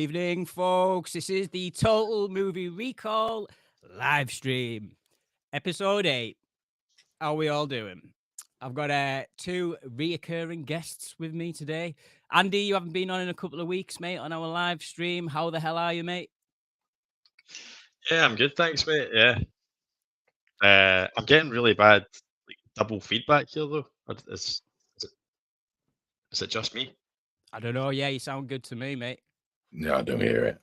evening, folks. This is the Total Movie Recall live stream, episode 8. How are we all doing? I've got two reoccurring guests with me today. Andy, you haven't been on in a couple of weeks, mate, on our live stream. How the hell are you, mate? Yeah, I'm good, thanks, mate. Yeah. I'm getting really bad double feedback here, though. Is it just me? I don't know. Yeah, you sound good to me, mate. No, I don't hear it.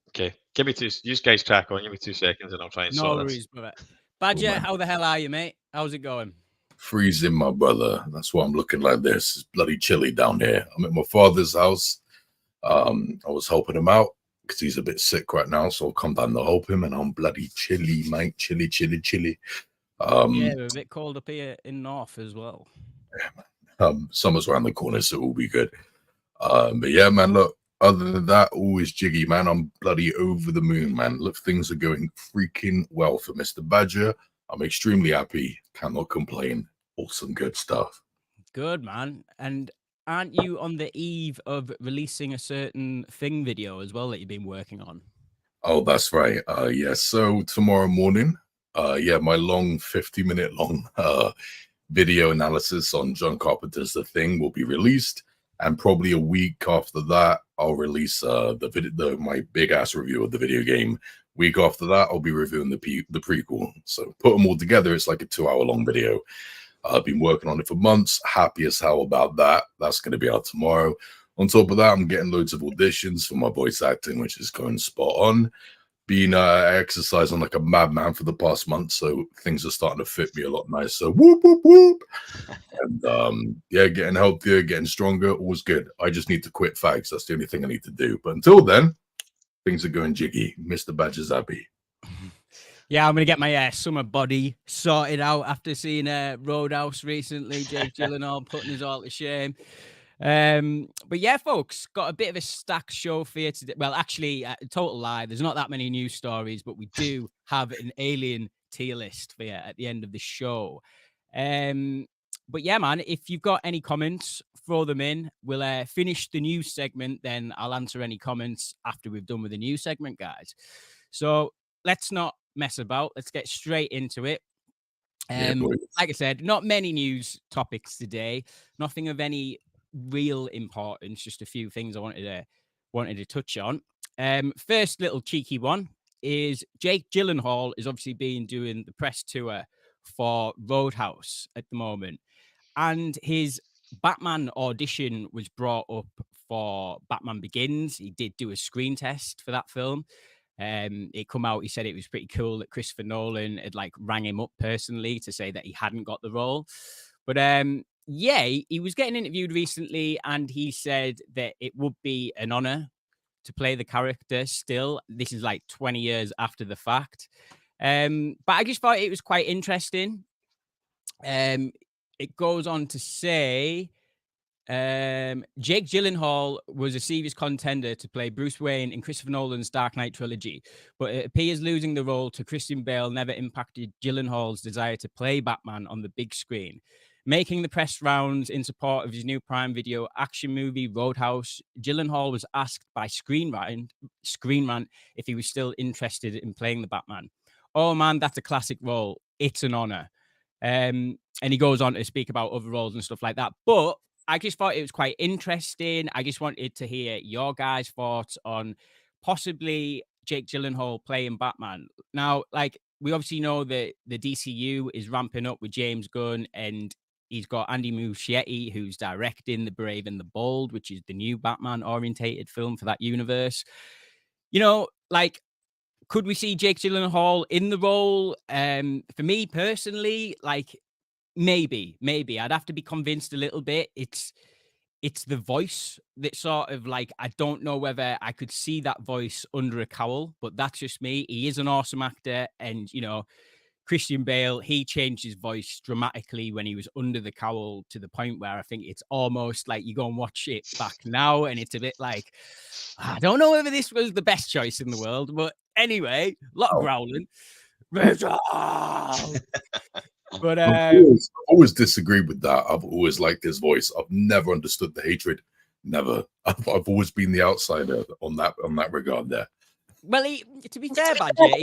Okay, give me two. You guys crack on. Give me 2 seconds, and I'll try and No sort worries, brother. Badger, man. how the hell are you, mate? How's it going? Freezing, my brother. That's why I'm looking like this. It's bloody chilly down here. I'm at my father's house. I was helping him out because he's a bit sick right now, so I'll come down to help him, and I'm bloody chilly, mate. Chilly. Yeah, we're a bit cold up here in North as well. Summer's around the corner, so it will be good. But yeah, man, look, other than that, always jiggy, man. I'm bloody over the moon, man. Look, things are going freaking well for Mr. Badger. I'm extremely happy. Cannot complain. Awesome, good stuff. Good, man. And aren't you on the eve of releasing a certain thing video as well that you've been working on? Oh, that's right. Yeah, so tomorrow morning, my long 50-minute long video analysis on John Carpenter's The Thing will be released. And probably a week after that, I'll release my big ass review of the video game. Week after that, I'll be reviewing the prequel. So put them all together, it's like a 2-hour long video. I've been working on it for months. Happy as hell about that. That's going to be out tomorrow. On top of that, I'm getting loads of auditions for my voice acting, which is going spot on. Been exercising like a madman for the past month, so things are starting to fit me a lot nicer. Whoop, whoop, whoop. And getting healthier, getting stronger, all's good. I just need to quit fags. That's the only thing I need to do. But until then, things are going jiggy. Mr. Badger's happy. Yeah, I'm going to get my summer body sorted out after seeing Roadhouse recently. Jake Gyllenhaal putting us all to shame. But yeah, folks, got a bit of a stacked show for you today. Well, actually, total lie. There's not that many news stories, but we do have an alien tier list for you at the end of the show. But yeah, man, if you've got any comments, throw them in. We'll finish the news segment, then I'll answer any comments after we've done with the news segment, guys. So let's not mess about. Let's get straight into it. Like I said, not many news topics today. Nothing of any real importance. Just a few things I wanted to touch on. First little cheeky one is Jake Gyllenhaal is obviously been doing the press tour for Roadhouse at the moment, and his Batman audition was brought up for Batman Begins. He did do a screen test for that film. It come out, he said it was pretty cool that Christopher Nolan had rang him up personally to say that he hadn't got the role. But he was getting interviewed recently, and he said that it would be an honor to play the character still. This is 20 years after the fact. But I just thought it was quite interesting. It goes on to say Jake Gyllenhaal was a serious contender to play Bruce Wayne in Christopher Nolan's Dark Knight trilogy, but it appears losing the role to Christian Bale never impacted Gyllenhaal's desire to play Batman on the big screen. Making the press rounds in support of his new Prime Video action movie Roadhouse, Gyllenhaal was asked by Screen Rant if he was still interested in playing the Batman. Oh man, that's a classic role. It's an honor. And he goes on to speak about other roles and stuff like that. But I just thought it was quite interesting. I just wanted to hear your guys' thoughts on possibly Jake Gyllenhaal playing Batman. Now, we obviously know that the DCU is ramping up with James Gunn, and he's got Andy Muschietti, who's directing The Brave and the Bold, which is the new Batman-orientated film for that universe. Could we see Jake Gyllenhaal in the role? For me personally, maybe. I'd have to be convinced a little bit. It's the voice that sort of I don't know whether I could see that voice under a cowl, but that's just me. He is an awesome actor, and Christian Bale, he changed his voice dramatically when he was under the cowl to the point where I think it's almost you go and watch it back now, and it's a bit I don't know whether this was the best choice in the world, but anyway, a lot of growling. But I've always disagreed with that. I've always liked his voice. I've never understood the hatred. never. I've always been the outsider on that regard there. Well, to be fair, Badger,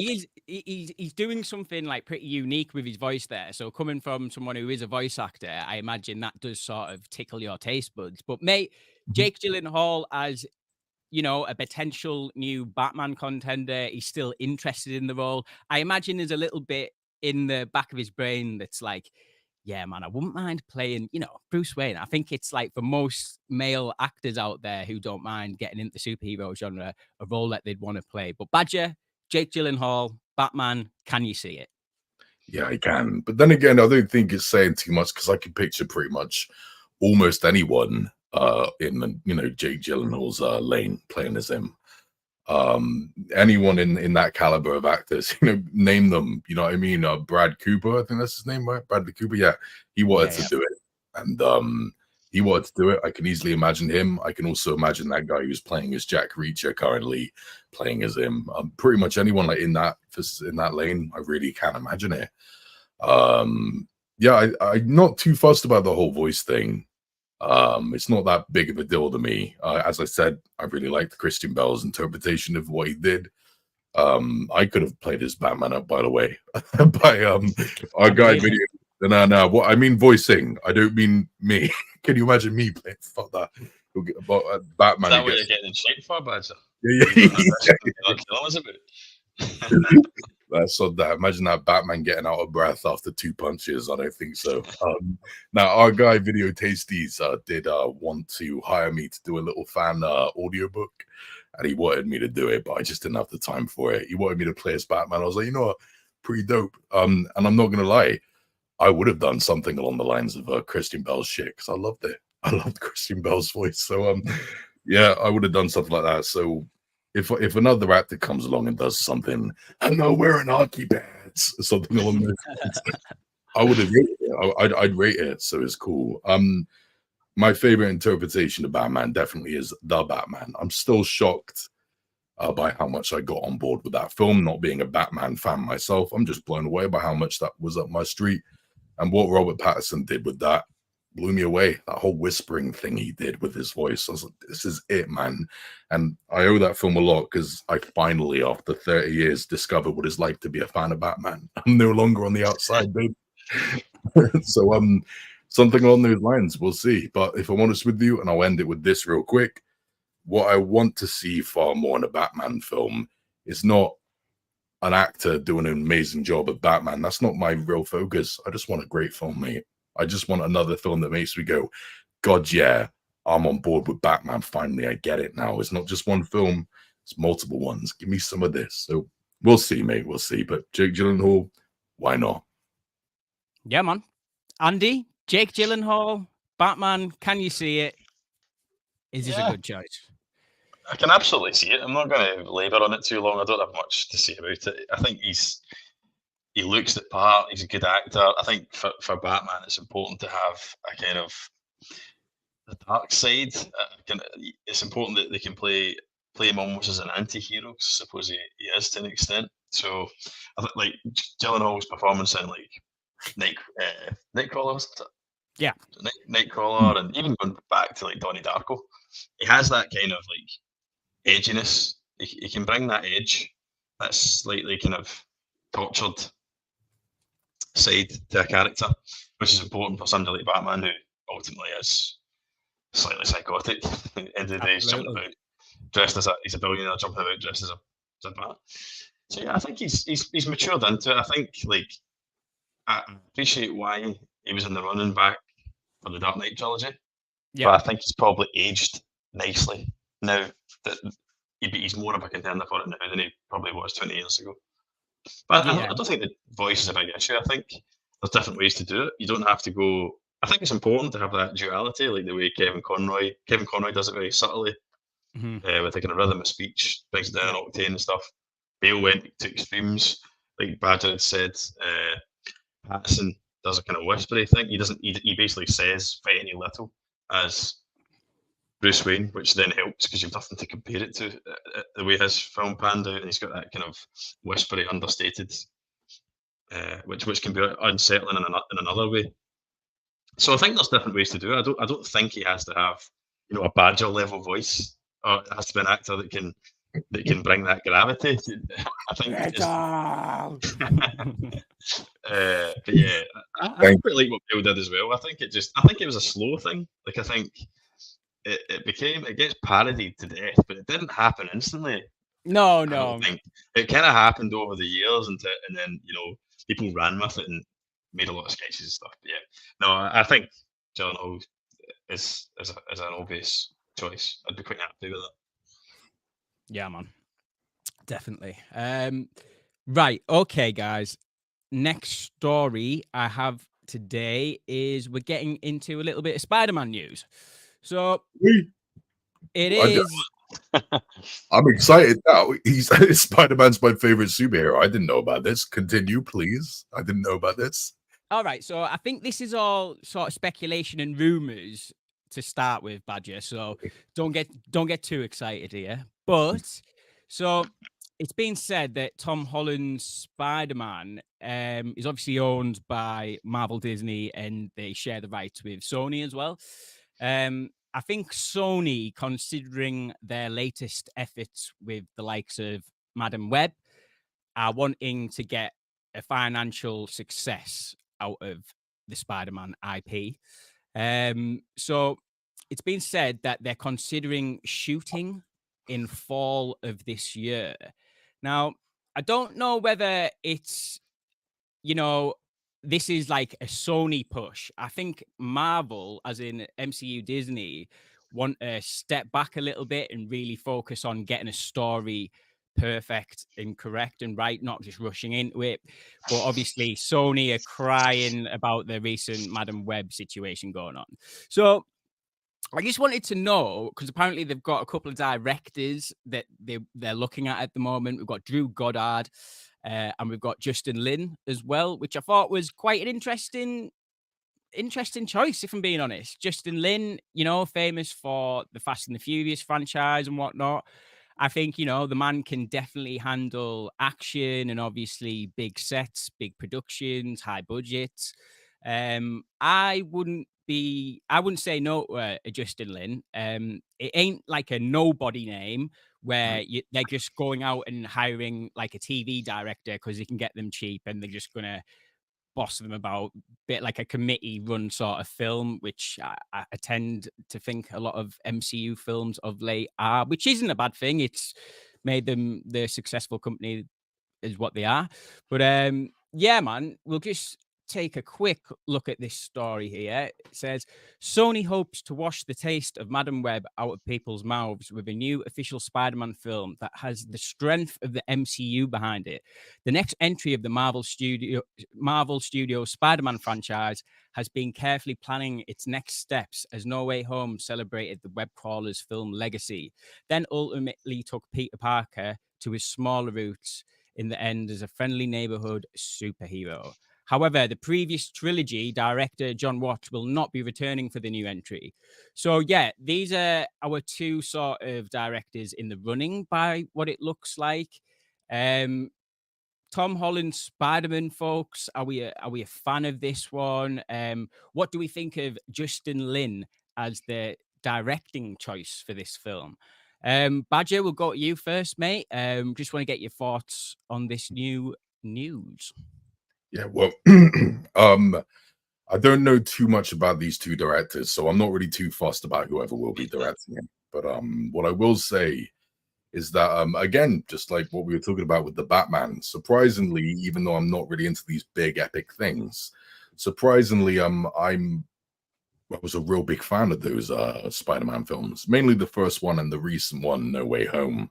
he's doing something like pretty unique with his voice there. So coming from someone who is a voice actor, I imagine that does sort of tickle your taste buds. But mate, Jake Gyllenhaal as, you know, a potential new Batman contender, he's still interested in the role. I imagine there's a little bit in the back of his brain that's like, yeah, man, I wouldn't mind playing, you know, Bruce Wayne. I think it's like for most male actors out there who don't mind getting into the superhero genre, a role that they'd want to play. But Badger, Jake Gyllenhaal, Batman, can you see it? Yeah, I can. But then again, I don't think it's saying too much because I can picture pretty much almost anyone in the, you know, Jake Gyllenhaal's lane playing as him. Anyone in that caliber of actors, you know, name them, you know what I mean? Brad Cooper, I think that's his name, right? Bradley Cooper. Yeah, he wanted to do it, and he wanted to do it. I can easily imagine him. I can also imagine that guy who's playing as Jack Reacher currently playing as him. Pretty much anyone like in that lane, I really can imagine it. Yeah, I'm not too fussed about the whole voice thing. It's not that big of a deal to me. As I said, I really liked Christian Bale's interpretation of what he did. I could have played his Batman up, by the way, by our guy video. No, what I mean voicing. I don't mean me. Can you imagine me playing? Fuck that. Batman. Is that what you're getting in shape for, Badger? That's so that. Imagine that Batman getting out of breath after 2 punches. I don't think so. Now our guy Video Tasties did want to hire me to do a little fan audiobook, and he wanted me to do it, but I just didn't have the time for it. He wanted me to play as Batman. I was like, you know what, pretty dope. And I'm not gonna lie, I would have done something along the lines of Christian Bale's shit because I loved it. I loved Christian Bale's voice. So yeah, I would have done something like that. So if another actor comes along and does something, I'm not wearing hockey pads, something along those lines, I would have rated it. I'd rate it. So it's cool. My favorite interpretation of Batman definitely is the Batman. I'm still shocked by how much I got on board with that film. Not being a Batman fan myself, I'm just blown away by how much that was up my street. And what Robert Pattinson did with that blew me away. That whole whispering thing he did with his voice, I was like, this is it, man. And I owe that film a lot because I finally, after 30 years, discovered what it's like to be a fan of Batman. I'm no longer on the outside, babe. So something along those lines, we'll see. But if I'm honest with you, and I'll end it with this real quick, what I want to see far more in a Batman film is not an actor doing an amazing job of Batman. That's not my real focus. I just want a great film, mate. I just want another film that makes me go, God, yeah, I'm on board with Batman. Finally, I get it now. It's not just one film, it's multiple ones. Give me some of this. So we'll see, mate. We'll see. But Jake Gyllenhaal, why not? Yeah, man. Andy, Jake Gyllenhaal, Batman, can you see it? Is this a good choice? I can absolutely see it. I'm not going to labour on it too long. I don't have much to say about it. I think he looks the part. He's a good actor. I think for Batman, it's important to have a kind of the dark side. It's important that they can play him almost as an anti-hero. I suppose he is to an extent. So I think like Gyllenhaal's performance in like Nightcrawler, wasn't it? Yeah, Nightcrawler, and even going back to like Donnie Darko, he has that kind of like edginess. He can bring that edge, that slightly kind of tortured side to a character, which is important for somebody like Batman, who ultimately is slightly psychotic. At the end of the day, he's jumping about dressed as he's a billionaire jumping about dressed as a bat. So yeah, I think he's matured into it. I think like I appreciate why he was in the running back for the Dark Knight trilogy. Yeah, but I think he's probably aged nicely now that he's more of a contender for it now than he probably was 20 years ago. But I don't think the voice is a big issue. I think there's different ways to do it. You don't have to go. I think it's important to have that duality, like the way Kevin Conroy does it very subtly, with a kind of rhythm of speech, brings it down an octane and stuff. Bale went to extremes, like Badger had said. Pattinson does a kind of whispery thing. He basically says very little as Bruce Wayne, which then helps because you've nothing to compare it to. The way his film panned out, and he's got that kind of whispery, understated, which can be unsettling in another way. So I think there's different ways to do it. I don't think he has to have a Badger level voice, or it has to be an actor that can bring that gravity. I think but yeah, I quite like what Bill did as well. I think it was a slow thing. Like, I think it gets parodied to death, but it didn't happen instantly. No. I don't think it kind of happened over the years, and then people ran with it and made a lot of sketches and stuff. But yeah, no, I think Gyllenhaal is an obvious choice. I'd be quite happy with that. Yeah, man, definitely. Right, okay, guys. Next story I have today is we're getting into a little bit of Spider-Man news. So it is. I'm excited now. Spider-Man's my favorite superhero. I didn't know about this. Continue, please. I didn't know about this. All right, so I think this is all sort of speculation and rumors to start with, Badger. So don't get too excited here. But so it's been said that Tom Holland's Spider-Man is obviously owned by Marvel Disney, and they share the rights with Sony as well. I think Sony, considering their latest efforts with the likes of Madam Web, are wanting to get a financial success out of the Spider-Man IP. So it's been said that they're considering shooting in fall of this year. Now, I don't know whether it's, this is like a Sony push. I think Marvel, as in MCU Disney, want to step back a little bit and really focus on getting a story perfect and correct and right, not just rushing into it. But obviously, Sony are crying about the recent Madam Web situation going on. So I just wanted to know, because apparently they've got a couple of directors that they're looking at the moment. We've got Drew Goddard and we've got Justin Lin as well, which I thought was quite an interesting choice, if I'm being honest. Justin Lin, famous for the Fast and the Furious franchise and whatnot. I think, the man can definitely handle action and obviously big sets, big productions, high budgets. I wouldn't say no to Justin Lin. It ain't like a nobody name where they're just going out and hiring like a TV director because you can get them cheap and they're just going to boss them about, a bit like a committee run sort of film, which I tend to think a lot of MCU films of late are, which isn't a bad thing. It's made them the successful company is what they are. But yeah, man, we'll just take a quick look at this story here. It says, Sony hopes to wash the taste of Madam Web out of people's mouths with a new official Spider-Man film that has the strength of the MCU behind it. The next entry of the Marvel Studios Spider-Man franchise has been carefully planning its next steps as No Way Home celebrated the web crawler's film legacy, then ultimately took Peter Parker to his smaller roots in the end as a friendly neighborhood superhero. However, the previous trilogy director John Watts will not be returning for the new entry. So yeah, these are our two sort of directors in the running by what it looks like. Tom Holland's Spider-Man, folks, are we a fan of this one? What do we think of Justin Lin as the directing choice for this film? Badger, we'll go to you first, mate. Just want to get your thoughts on this new news. Yeah, well, I don't know too much about these two directors, so I'm not really too fussed about whoever will be directing it. But what I will say is that, again, just like what we were talking about with the Batman, surprisingly, even though I'm not really into these big epic things, surprisingly, I was a real big fan of those Spider-Man films, mainly the first one and the recent one, No Way Home.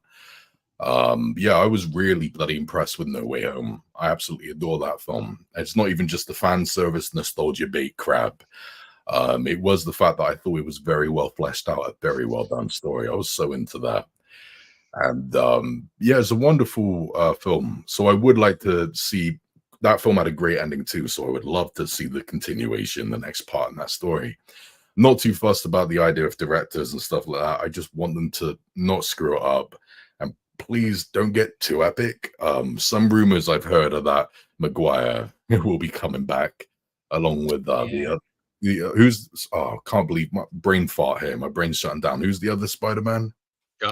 Yeah, I was really bloody impressed with No Way Home. I absolutely adore that film. It's not even just the fan service nostalgia bait crap. It was the fact that I thought it was very well fleshed out, a very well done story. I was so into that. And yeah, it's a wonderful film. So I would like to see that film had a great ending too. So I would love to see the continuation, the next part in that story. Not too fussed about the idea of directors and stuff like that. I just want them to not screw it up. Please don't get too epic. Some rumors I've heard are that Maguire will be coming back along with the who's? Oh, I can't believe my brain fart here. My brain's shutting down. Who's the other Spider-Man?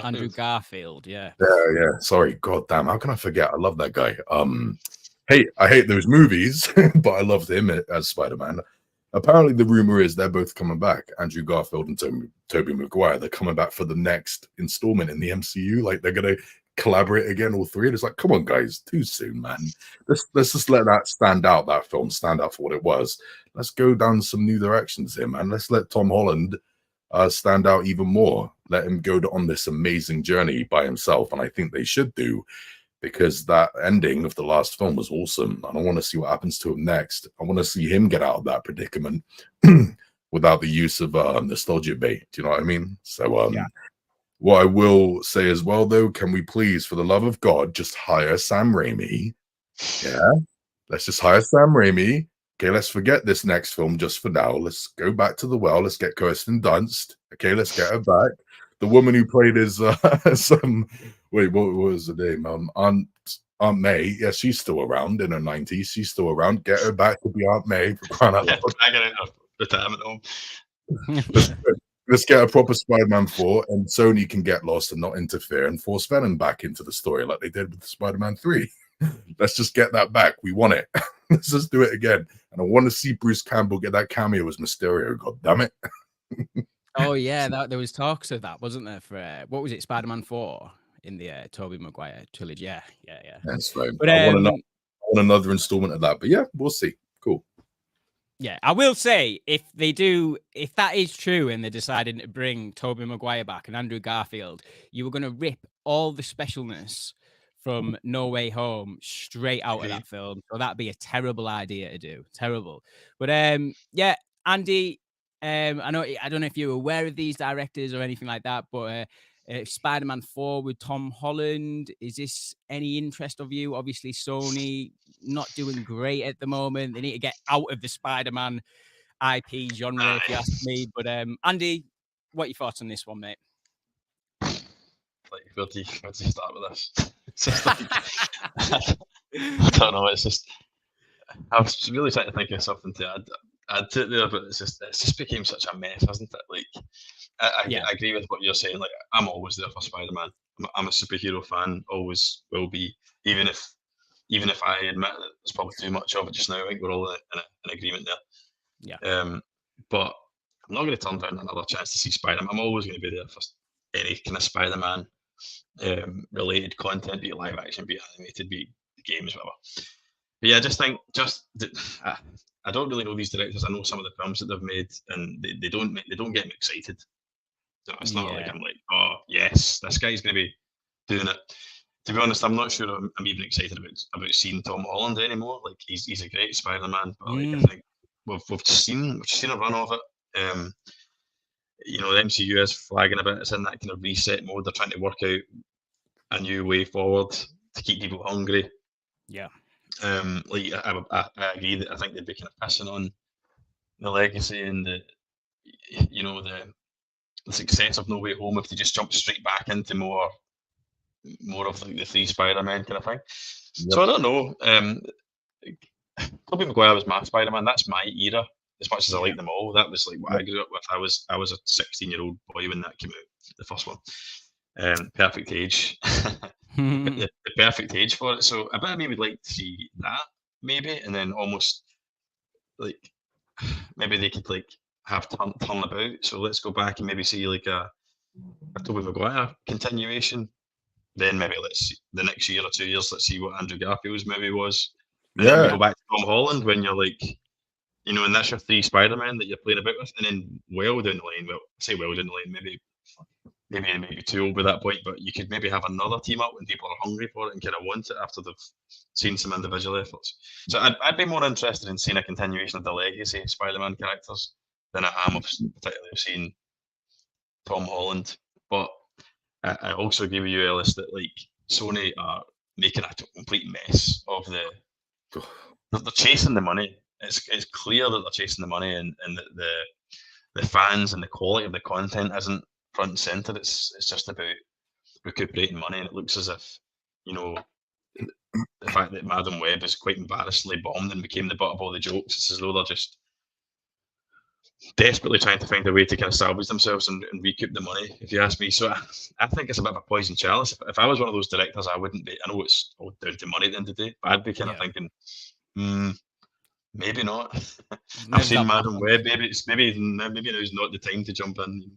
Andrew Garfield. Yeah. Yeah. Sorry, god damn. How can I forget? I love that guy. I hate those movies, but I loved him as Spider-Man. Apparently, the rumor is they're both coming back. Andrew Garfield and Tobey Maguire. They're coming back for the next installment in the MCU. Like they're gonna collaborate again, all three. And it's like, come on, guys, too soon, man. Let's just let that stand out. That film stand out for what it was. Let's go down some new directions here, man. Let's let Tom Holland stand out even more. Let him go on this amazing journey by himself, and I think they should do. Because that ending of the last film was awesome. And I want to see what happens to him next. I want to see him get out of that predicament without the use of nostalgia bait. Do you know what I mean? So what I will say as well, though, can we please, for the love of God, just hire Sam Raimi? Yeah, let's just hire Sam Raimi. Okay, let's forget this next film just for now. Let's go back to the well. Let's get Kirsten Dunst. Okay, let's get her back. The woman who played his wait, what was the name? Aunt May. Yeah, she's still around in her 90s. She's still around. Get her back to be Aunt May for crying out loud. I get it. Retirement home. Let's get a proper Spider-Man 4, and Sony can get lost and not interfere and force Venom back into the story like they did with Spider-Man 3. Let's just get that back. We want it. Let's just do it again. And I want to see Bruce Campbell get that cameo as Mysterio. God damn it. Oh yeah, there was talks of that, wasn't there? For what was it, Spider-Man 4 in the Tobey Maguire trilogy? Yeah. That's right. But I want another installment of that. But yeah, we'll see. Cool. Yeah, I will say if that is true, and they're deciding to bring Tobey Maguire back and Andrew Garfield, you were going to rip all the specialness from No Way Home straight out of that film. So that'd be a terrible idea to do. Terrible. But yeah, Andy. I don't know if you're aware of these directors or anything like that, but Spider-Man 4 with Tom Holland, is this any interest of you? Obviously, Sony not doing great at the moment. They need to get out of the Spider-Man IP genre, if you ask me. But Andy, what are your thoughts on this one, mate? Like, where do you start with this? It's just like, I don't know. It's just, I was really trying to think of something to add to it there, but it's just became such a mess, hasn't it? Like, I agree with what you're saying. Like, I'm always there for Spider-Man. I'm a superhero fan, always will be. Even if I admit that there's probably too much of it just now, I think we're all in agreement there. Yeah. But I'm not going to turn down another chance to see Spider-Man. I'm always going to be there for any kind of Spider-Man related content, be it live action, be it animated, be it games, whatever. But yeah, I just think I don't really know these directors. I know some of the films that they've made, and they don't get me excited. So it's not like I'm like, oh yes, this guy's going to be doing it. To be honest, I'm not sure I'm even excited about seeing Tom Holland anymore. Like he's a great Spider-Man, but like, I think we've seen a run of it. You know, the MCU is flagging a bit. It's in that kind of reset mode. They're trying to work out a new way forward to keep people hungry. Yeah. Like I agree that I think they'd be kind of pissing on the legacy and the success of No Way Home if they just jump straight back into more of like the three Spider-Men kind of thing. Yep. So I don't know. Tobey Maguire was my Spider-Man. That's my era. As much as I like them all, that was like what I grew up with. I was a 16-year-old boy when that came out, the first one. Perfect age. the perfect age for it. So I bet me would like to see that maybe, and then almost like maybe they could like have turn about. So let's go back and maybe see like a Tobey Maguire continuation. Then maybe let's see the next year or 2 years. Let's see what Andrew Garfield's maybe was. And then we go back to Tom Holland when you're like, you know, and that's your three Spider-Men that you're playing about with, and then well down the line. Well, I say well down the line, maybe too old by that point, but you could maybe have another team up when people are hungry for it and kind of want it after they've seen some individual efforts. So I'd be more interested in seeing a continuation of the legacy Spider-Man characters than I am of particularly seeing Tom Holland. But I also agree with you, Ellis, that like Sony are making a complete mess of they're chasing the money. It's clear that they're chasing the money, and the fans and the quality of the content isn't front and center. It's just about recuperating money, and it looks as if, you know, the fact that Madam Web is quite embarrassingly bombed and became the butt of all the jokes. It's as though they're just desperately trying to find a way to kind of salvage themselves and recoup the money, if you ask me. So I think it's a bit of a poison chalice. If I was one of those directors, I wouldn't be. I know it's all down to money at the end of the day, but I'd be kind of thinking, maybe not. I've seen Madam Web. Maybe now's not the time to jump in.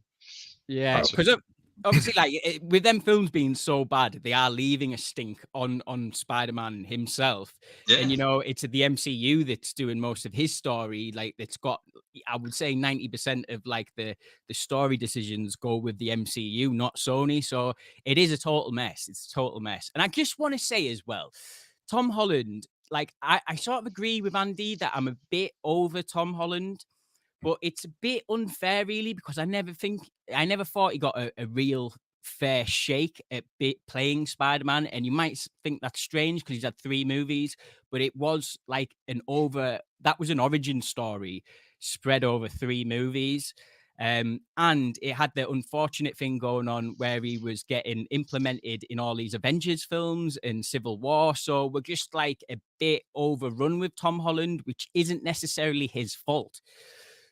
Yeah, because obviously, like with them films being so bad, they are leaving a stink on Spider-Man himself. Yeah. And it's the MCU that's doing most of his story. Like it's got, I would say, 90% of like the story decisions go with the MCU, not Sony. So it is a total mess. It's a total mess. And I just want to say as well, Tom Holland. Like I sort of agree with Andy that I'm a bit over Tom Holland. But it's a bit unfair, really, because I never thought he got a real fair shake at playing Spider-Man. And you might think that's strange because he's had 3 movies, but it was like that was an origin story spread over 3 movies. And it had the unfortunate thing going on where he was getting implemented in all these Avengers films and Civil War. So we're just like a bit overrun with Tom Holland, which isn't necessarily his fault.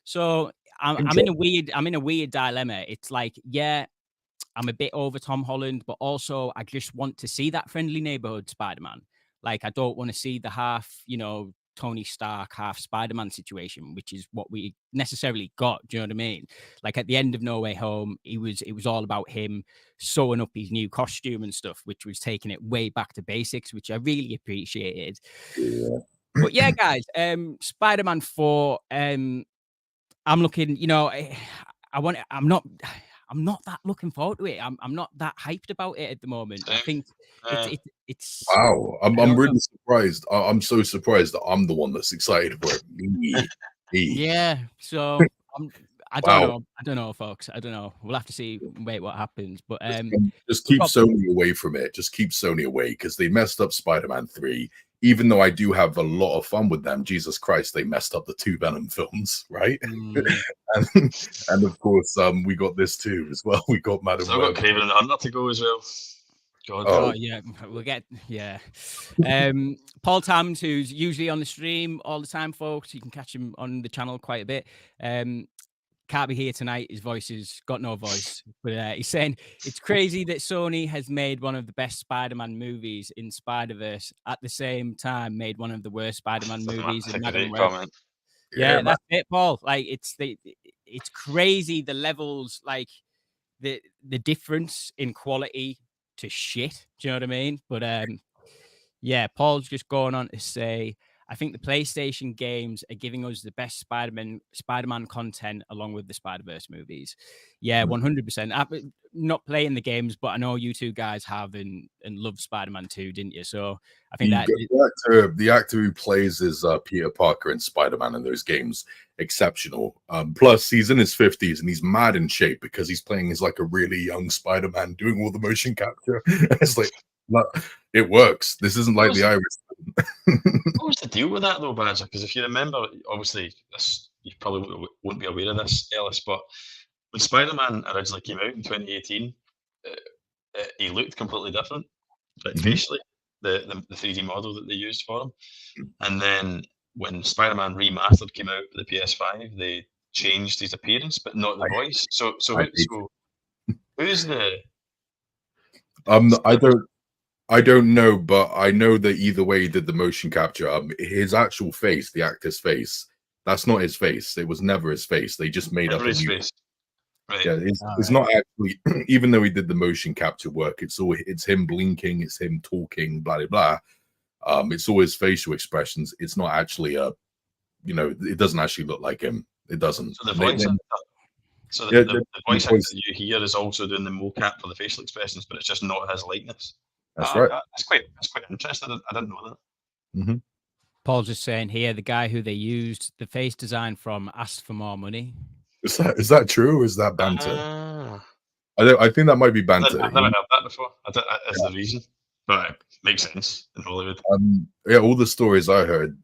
So I'm in a weird dilemma. It's like, yeah, I'm a bit over Tom Holland, but also I just want to see that friendly neighborhood Spider-Man. Like I don't want to see the half, Tony Stark, half Spider-Man situation, which is what we necessarily got. Do you know what I mean? Like at the end of No Way Home, it was all about him sewing up his new costume and stuff, which was taking it way back to basics, which I really appreciated. Yeah. But yeah, guys, Spider-Man 4, I'm looking, I'm not that looking forward to it. I'm not that hyped about it at the moment. I think it's wow. I'm really surprised. I'm so surprised that I'm the one that's excited for it. Yeah. So I don't know, folks. I don't know. We'll have to see. Wait, what happens? But just keep Sony away from it. Just keep Sony away because they messed up Spider-Man 3. Even though I do have a lot of fun with them, Jesus Christ, they messed up the 2 Venom films, right? and of course, we got this too as well. We got Madam Web. I've got Craven and Hunter to go as well. God. Oh yeah, we'll get Paul Tams, who's usually on the stream all the time, folks. You can catch him on the channel quite a bit. Can't be here tonight. His voice has got no voice, but he's saying it's crazy that Sony has made one of the best Spider-Man movies in Spider-Verse at the same time made one of the worst Spider-Man movies in Madam Web. Yeah, that's it, Paul. Like it's crazy the levels, like the difference in quality to shit. Do you know what I mean? But yeah, Paul's just going on to say, I think the PlayStation games are giving us the best Spider-Man content along with the Spider-Verse movies. Yeah, 100%. I'm not playing the games, but I know you two guys have and loved Spider-Man 2, didn't you? So I think the actor who plays is Peter Parker in Spider-Man in those games, exceptional. Plus, he's in his 50s and he's mad in shape because he's playing as like a really young Spider-Man doing all the motion capture. It's like, it works. This isn't like the Irish. What was the deal with that though, Badger? Because if you remember, obviously, you probably won't be aware of this, Ellis, but when Spider-Man originally came out in 2018, he looked completely different, like facially, the 3D model that they used for him. And then when Spider-Man Remastered came out for the PS5, they changed his appearance, but not the voice. So who's the? I don't know, but I know that either way he did the motion capture. His actual face, the actor's face, that's not his face. It was never his face. They just made up his face. Right. Yeah, it's not actually. Even though he did the motion capture work, it's him blinking, it's him talking, blah blah blah. It's always facial expressions. It's not actually it doesn't actually look like him. It doesn't. So the voice. The voice actor that you hear is also doing the mocap for the facial expressions, but it's just not his likeness. That's right. That's quite interesting. I didn't know that. Mm-hmm. Paul's just saying here, the guy who they used the face design from asked for more money. Is that true? Or is that banter? I think that might be banter. I've never heard that before. That's the reason, but it makes sense in Hollywood. Yeah, all the stories I heard,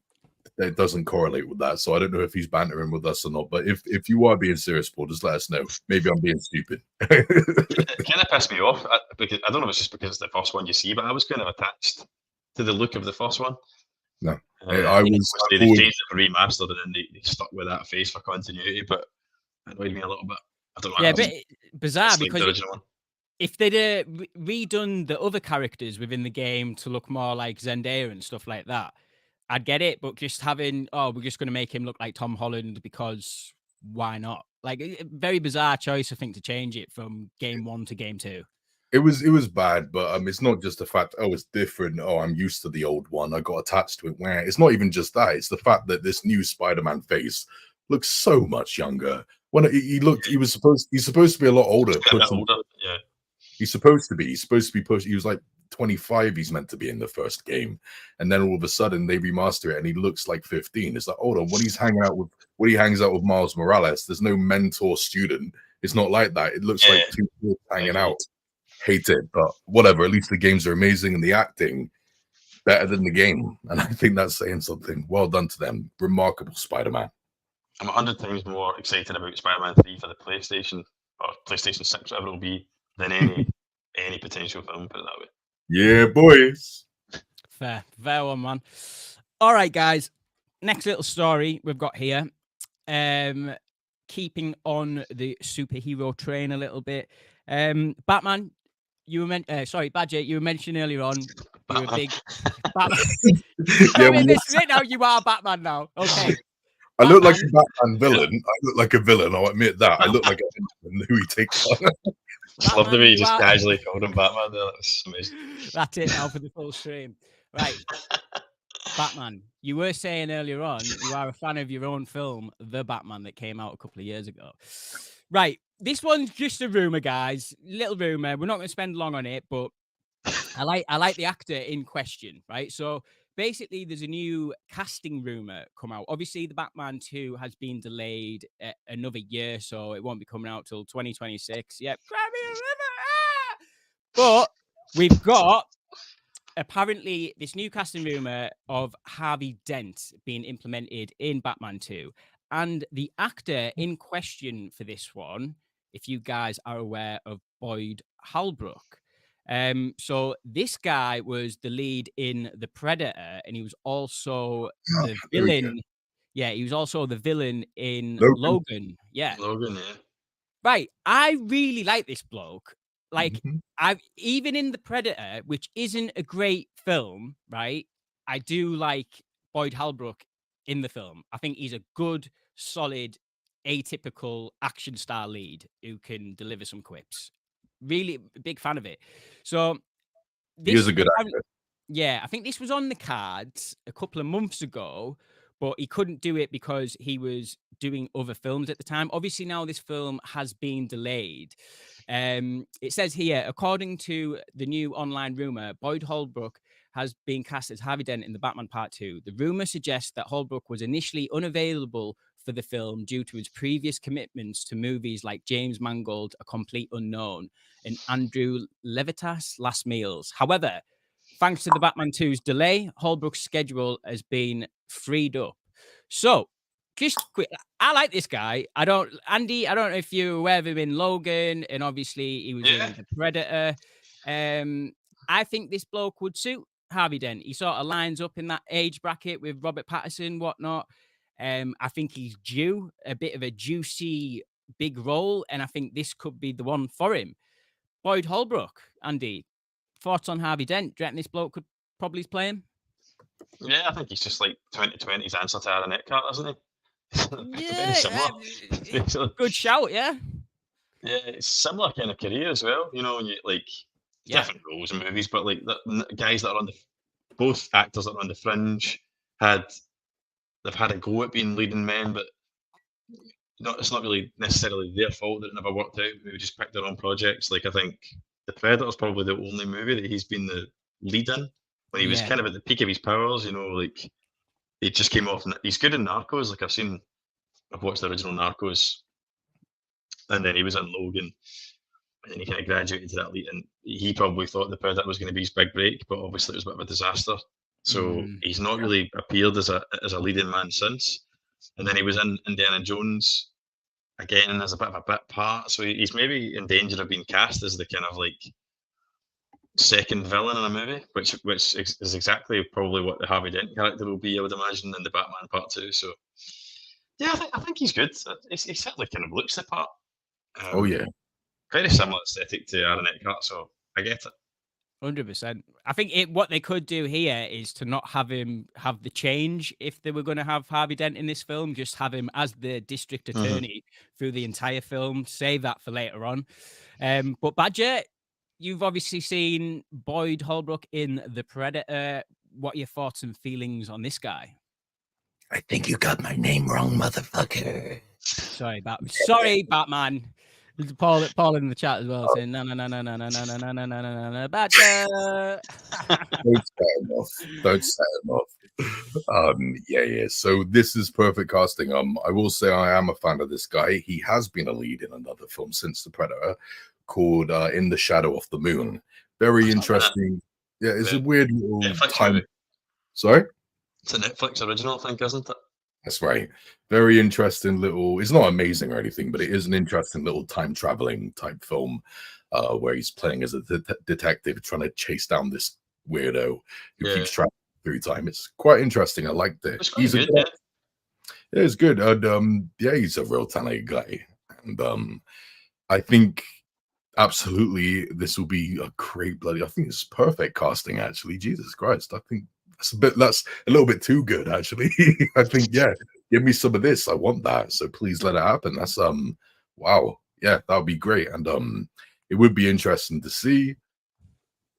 it doesn't correlate with that. So I don't know if he's bantering with us or not. But if you are being serious, Paul, just let us know. Maybe I'm being stupid. It kind of pissed me off because I don't know if it's just because it's the first one you see, but I was kind of attached to the look of the first one. No, they changed it for remastered, and then they stuck with that face for continuity. But annoyed me a little bit. I don't know. Yeah, but bizarre it's like because the original one. if they'd redone the other characters within the game to look more like Zendaya and stuff like that, I'd get it. But just having, we're just going to make him look like Tom Holland because why not? Like, very bizarre choice, I think, to change it from game 1 to game 2. It was bad, but it's not just the fact, it's different. Oh, I'm used to the old one. I got attached to it. Where it's not even just that. It's the fact that this new Spider-Man face looks so much younger. When he's supposed to be a lot older. A bit older, yeah. He's supposed to be. He's supposed to be pushed. He was like 25. He's meant to be in the first game, and then all of a sudden they remaster it, and he looks like 15. It's like, hold on, when he hangs out with Miles Morales, there's no mentor student. It's not like that. It looks like two kids hanging out. Hate it, but whatever. At least the games are amazing, and the acting better than the game, and I think that's saying something. Well done to them. Remarkable Spider-Man. I'm 100 times more excited about Spider-Man 3 for the PlayStation or PlayStation 6, whatever it'll be, than any potential film, put it that way. Yeah, boys. Fair one, man. All right, guys. Next little story we've got here. Keeping on the superhero train a little bit. Batman, Badger, you were mentioning earlier on you're a big Batman. This is it now. You are Batman now. Okay. I look like a Batman villain. I look like a villain. I'll admit that. I look like a villain who he takes on. I love the way you just casually called him Batman there. That's amazing. That's it now for the full stream. Right. Batman, you were saying earlier on you are a fan of your own film, The Batman, that came out a couple of years ago. Right. This one's just a rumor, guys. Little rumor. We're not going to spend long on it, but I like the actor in question, right? So basically, there's a new casting rumor come out. Obviously, the Batman 2 has been delayed another year, so it won't be coming out till 2026. Yep. But we've got apparently this new casting rumor of Harvey Dent being implemented in Batman 2. And the actor in question for this one, if you guys are aware of Boyd Holbrook. So this guy was the lead in The Predator, and he was also the villain. Yeah, he was also the villain in Logan. Yeah. Logan, yeah. Right. I really like this bloke. Like, I've even in The Predator, which isn't a great film, right? I do like Boyd Holbrook in the film. I think he's a good, solid, atypical action star lead who can deliver some quips. Really big fan of it. So he is a good actor. Yeah, I think this was on the cards a couple of months ago, but he couldn't do it because he was doing other films at the time. Obviously, now this film has been delayed. It says here, according to the new online rumor, Boyd Holbrook has been cast as Harvey Dent in the Batman Part 2. The rumor suggests that Holbrook was initially unavailable for the film due to his previous commitments to movies like James Mangold, A Complete Unknown, and Andrew Levitas' Last Meals. However, thanks to the Batman 2's delay, Holbrook's schedule has been freed up. So, just quick, I like this guy. Andy, I don't know if you're aware of him in Logan, and obviously he was in The Predator. I think this bloke would suit Harvey Dent. He sort of lines up in that age bracket with Robert Pattinson, whatnot. I think he's due a bit of a juicy big role, and I think this could be the one for him. Boyd Holbrook, Andy, thoughts on Harvey Dent? Do you reckon this bloke could probably play him? Yeah, I think he's just like 2020's answer to Aaron Eckhart, isn't he? Yeah, good shout, yeah. Yeah, it's similar kind of career as well. You know, you like different roles in movies, but like the guys that are on both actors that are on the fringe they've had a go at being leading men, but it's not really necessarily their fault that it never worked out. Maybe just picked their own projects. Like I think The Predator is probably the only movie that he's been the lead in. When he was kind of at the peak of his powers, you know, like he just came off. He's good in Narcos. Like I've watched the original Narcos, and then he was in Logan, and then he kind of graduated to that lead. And he probably thought The Predator was going to be his big break, but obviously it was a bit of a disaster. So he's not really appeared as a leading man since. And then he was in Indiana Jones again as a bit of a bit part. So he's maybe in danger of being cast as the kind of like second villain in a movie, which is exactly probably what the Harvey Dent character will be, I would imagine, in the Batman Part 2. So Yeah, I think he's good. He certainly kind of looks the part. Oh yeah. Very similar aesthetic to Aaron Eckhart, so I get it. 100%. I think what they could do here is to not have him have the change if they were going to have Harvey Dent in this film. Just have him as the district attorney through the entire film. Save that for later on. But Badger, you've obviously seen Boyd Holbrook in The Predator. What are your thoughts and feelings on this guy? I think you got my name wrong, motherfucker. Sorry, Batman. There's Paul in the chat as well saying no, Badger. Don't set him off. Yeah. So this is perfect casting. I will say I am a fan of this guy. He has been a lead in another film since The Predator called In the Shadow of the Moon. Very interesting. Yeah, it's a weird little time. Sorry? It's a Netflix original, I think, isn't it? That's right. Very interesting little. It's not amazing or anything, but it is an interesting little time traveling type film where he's playing as a detective trying to chase down this weirdo who keeps traveling through time. It's quite interesting. I liked it. He's good. Yeah, it's good. And yeah, he's a real talented guy. And I think absolutely this will be a great bloody. I think it's perfect casting. Actually, Jesus Christ, I think. That's a little bit too good, actually. I think, yeah, give me some of this. I want that. So please let it happen. That's wow. Yeah, that would be great. And it would be interesting to see.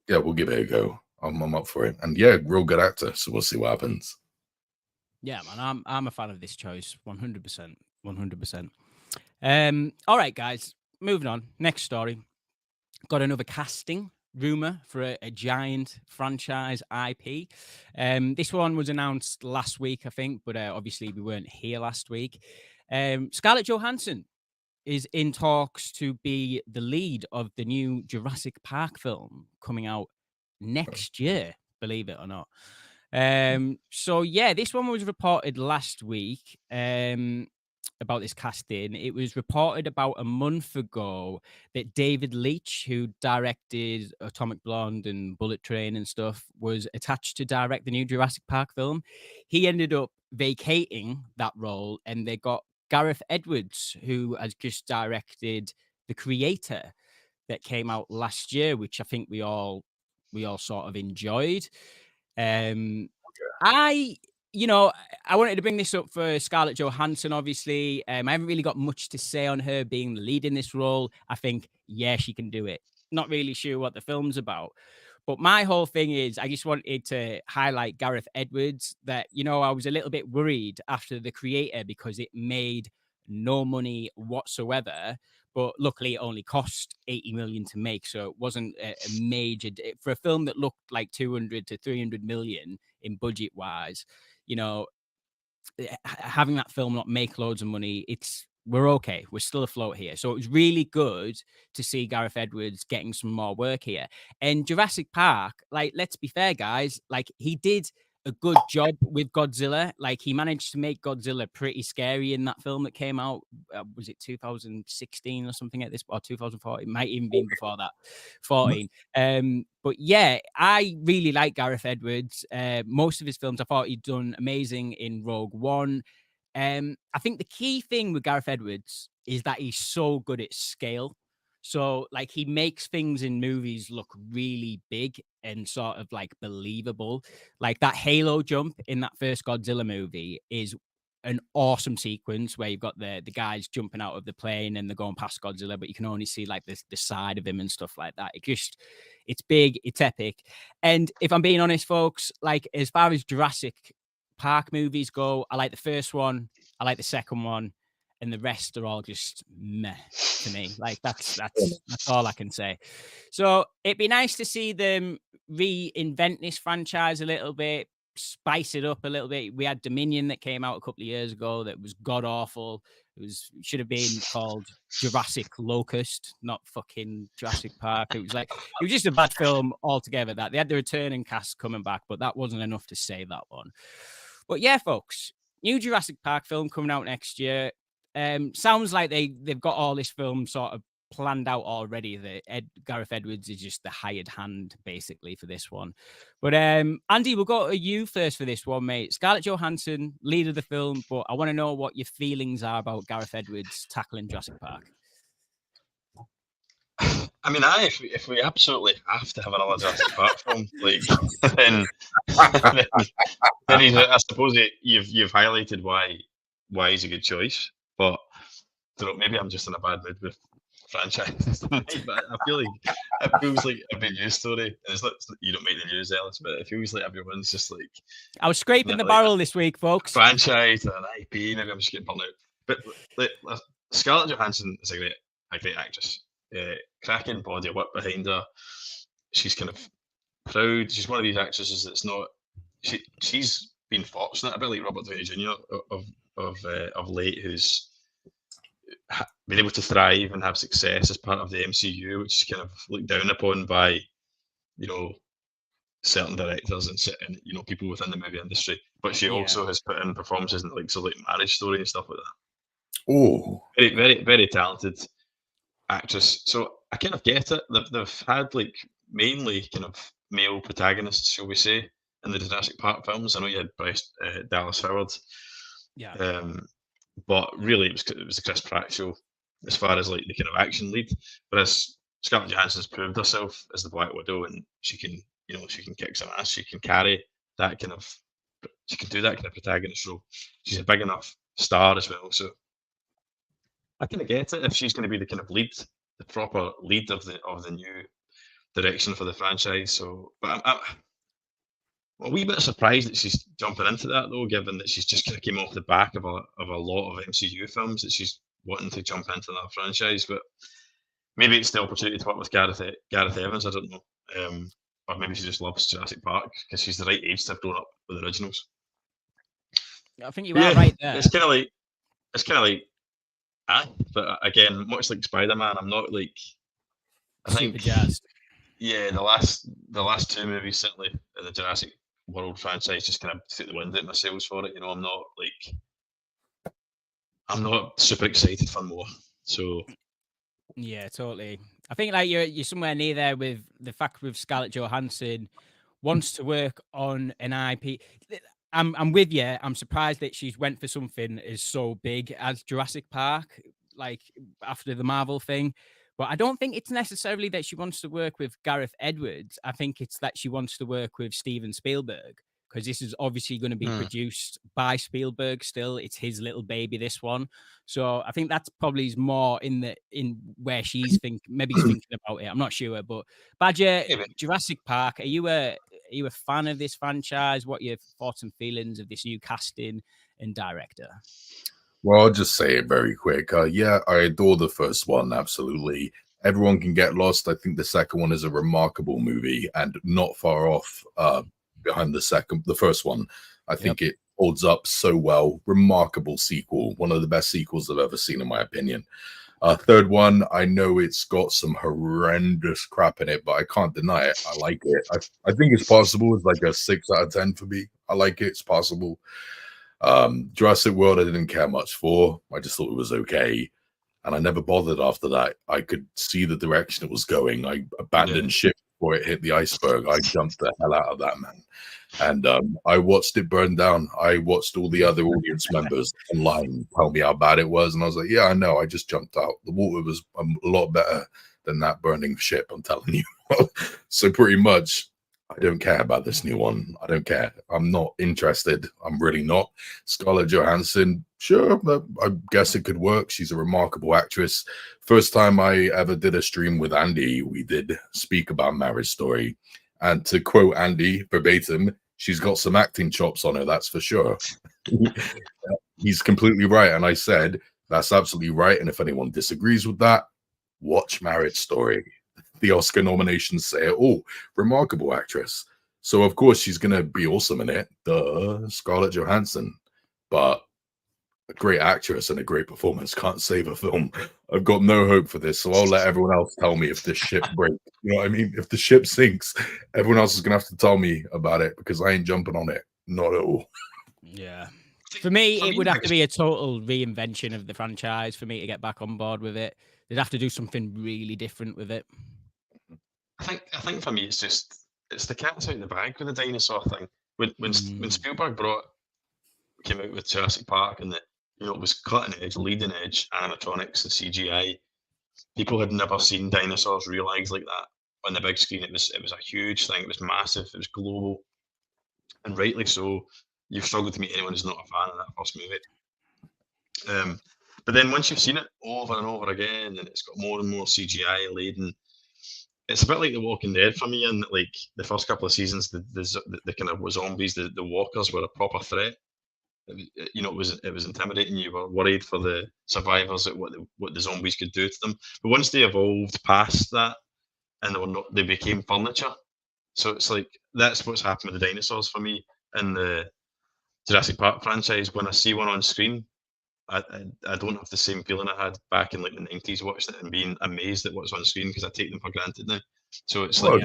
Yeah, we'll give it a go. I'm up for it. And yeah, real good actor. So we'll see what happens. Yeah, man, I'm a fan of this choice. 100%. 100%. All right, guys. Moving on. Next story. Got another casting rumor for a giant franchise IP. This one was announced last week, I think, but obviously we weren't here last week. Scarlett Jóhannsson is in talks to be the lead of the new Jurassic Park film coming out next year, believe it or not. So yeah, this one was reported last week. About this casting, it was reported about a month ago that David Leitch, who directed Atomic Blonde and Bullet Train and stuff, was attached to direct the new Jurassic Park film. He ended up vacating that role, and they got Gareth Edwards, who has just directed The Creator, that came out last year, which I think we all sort of enjoyed. I wanted to bring this up for Scarlett Jóhannsson, obviously. I haven't really got much to say on her being the lead in this role. I think, yeah, she can do it. Not really sure what the film's about. But my whole thing is, I just wanted to highlight Gareth Edwards, that, I was a little bit worried after The Creator because it made no money whatsoever. But luckily, it only cost 80 million to make, so it wasn't a major for a film that looked like 200 to 300 million in budget wise. Having that film not make loads of money, we're okay. We're still afloat here. So it was really good to see Gareth Edwards getting some more work here. And Jurassic Park, let's be fair, guys, he did a good job with Godzilla. He managed to make Godzilla pretty scary in that film that came out. Was it 2016 or something at this, or 2014? It might even be before that, 14. But yeah, I really like Gareth Edwards. Most of his films, I thought he'd done amazing in Rogue One. I think the key thing with Gareth Edwards is that he's so good at scale. So he makes things in movies look really big and sort of believable. That Halo jump in that first Godzilla movie is an awesome sequence where you've got the guys jumping out of the plane and they're going past Godzilla, but you can only see the side of him and stuff like that. It's big, it's epic. And if I'm being honest, folks, as far as Jurassic Park movies go, I like the first one, I like the second one, and the rest are all just meh to me. That's all I can say. So it'd be nice to see them reinvent this franchise a little bit, spice it up a little bit. We had Dominion that came out a couple of years ago that was god awful. Should have been called Jurassic Locust, not fucking Jurassic Park. It was just a bad film altogether. That they had the returning cast coming back, but that wasn't enough to save that one. But yeah, folks, new Jurassic Park film coming out next year. Sounds like they've got all this film sort of planned out already that Gareth Edwards is just the hired hand basically for this one. But Andy, we'll go to you first for this one, mate. Scarlett Jóhannsson, lead of the film, but I want to know what your feelings are about Gareth Edwards tackling Jurassic Park. I mean, if we absolutely have to have another Jurassic Park film, like then I suppose you've highlighted why he's a good choice. But I don't know, maybe I'm just in a bad mood with franchises tonight. But I feel like it feels like a big news story. And it's not, you don't make the news, Ellis, but it feels like everyone's just like I was scraping the barrel this week, folks. Franchise and an IP. Maybe I'm just getting burned out. But like, Scarlett Jóhannsson is a great actress. Cracking body of work behind her. She's kind of proud. She's one of these actresses that's not. She's been fortunate, a bit like Robert Downey Jr. of late, who's been able to thrive and have success as part of the MCU, which is kind of looked down upon by, certain directors and people within the movie industry. But she also has put in performances in like Marriage Story and stuff like that. Oh, very, very, very talented actress. So I kind of get it. They've had like mainly kind of male protagonists, shall we say, in the Jurassic Park films. I know you had Bryce Dallas Howard. Yeah. But really, it was the Chris Pratt show as far as like the kind of action lead. Whereas Scarlett Johansson's proved herself as the Black Widow, and she can kick some ass. She can carry that kind of. She can do that kind of protagonist role. She's a big enough star as well. So I kind of get it if she's going to be the kind of lead, the proper lead of the new direction for the franchise. So, but I'm a wee bit surprised that she's jumping into that though, given that she's just kind of came off the back of a lot of MCU films that she's wanting to jump into that franchise. But maybe it's the opportunity to work with Gareth Evans. I don't know, or maybe she just loves Jurassic Park because she's the right age to have grown up with the originals. I think you are right there. It's kind of like. But again, much like Spiderman, I'm not like. I think jazzed. Yeah, the last two movies, certainly in the Jurassic World franchise, just kind of took the wind out of my sails for it. I'm not super excited for more. So. Yeah, totally. I think like you're somewhere near there with the fact with Scarlett Jóhannsson wants to work on an IP. I'm with you. I'm surprised that she's went for something as so big as Jurassic Park, like after the Marvel thing. But I don't think it's necessarily that she wants to work with Gareth Edwards. I think it's that she wants to work with Steven Spielberg, because this is obviously going to be produced by Spielberg still. It's his little baby, this one. So I think that's probably more in where she's maybe thinking about it. I'm not sure. But Badger, Jurassic Park, are you a fan of this franchise? What are your thoughts and feelings of this new casting and director? Well, I'll just say it very quick. Yeah, I adore the first one, absolutely. Everyone can get lost. I think the second one is a remarkable movie and not far off behind the first one. I think it holds up so well. Remarkable sequel. One of the best sequels I've ever seen, in my opinion. Third one, I know it's got some horrendous crap in it, but I can't deny it. I like it. I think it's possible. It's like a 6 out of 10 for me. I like it. It's possible. Jurassic World I didn't care much for. I just thought it was okay, and I never bothered after that. I could see the direction it was going. I abandoned ship before it hit the iceberg. I jumped the hell out of that, man. And I watched it burn down. I watched all the other audience members online tell me how bad it was, and I was like, yeah, I know. I just jumped out. The water was a lot better than that burning ship, I'm telling you. So pretty much I don't care about this new one. I don't care. I'm not interested. I'm really not. Scarlett Johansson, sure, I guess it could work. She's a remarkable actress. First time I ever did a stream with Andy, we did speak about Marriage Story. And to quote Andy verbatim, she's got some acting chops on her, that's for sure. He's completely right. And I said, that's absolutely right. And if anyone disagrees with that, watch Marriage Story. The Oscar nominations say it all. Remarkable actress. So, of course, she's going to be awesome in it. Duh, Scarlett Johansson. But a great actress and a great performance can't save a film. I've got no hope for this, so I'll let everyone else tell me if this ship breaks. You know what I mean? If the ship sinks, everyone else is going to have to tell me about it because I ain't jumping on it. Not at all. Yeah. For me, it would have to be a total reinvention of the franchise for me to get back on board with it. They'd have to do something really different with it. I think for me, it's the cat's out of the bag with the dinosaur thing. When Spielberg came out with Jurassic Park and it was cutting edge, leading edge animatronics and CGI. People had never seen dinosaurs realised like that on the big screen. It was a huge thing. It was massive. It was global, and rightly so. You've struggled to meet anyone who's not a fan of that first movie. But then once you've seen it over and over again, and it's got more and more CGI laden, it's a bit like The Walking Dead for me. And like the first couple of seasons, the kind of zombies, the walkers were a proper threat. It was intimidating. You were worried for the survivors at what the zombies could do to them. But once they evolved past that, and they became furniture. So it's like that's what's happened with the dinosaurs for me in the Jurassic Park franchise. When I see one on screen, I don't have the same feeling I had back in like the 90s, watching it and being amazed at what's on screen because I take them for granted now. So it's they're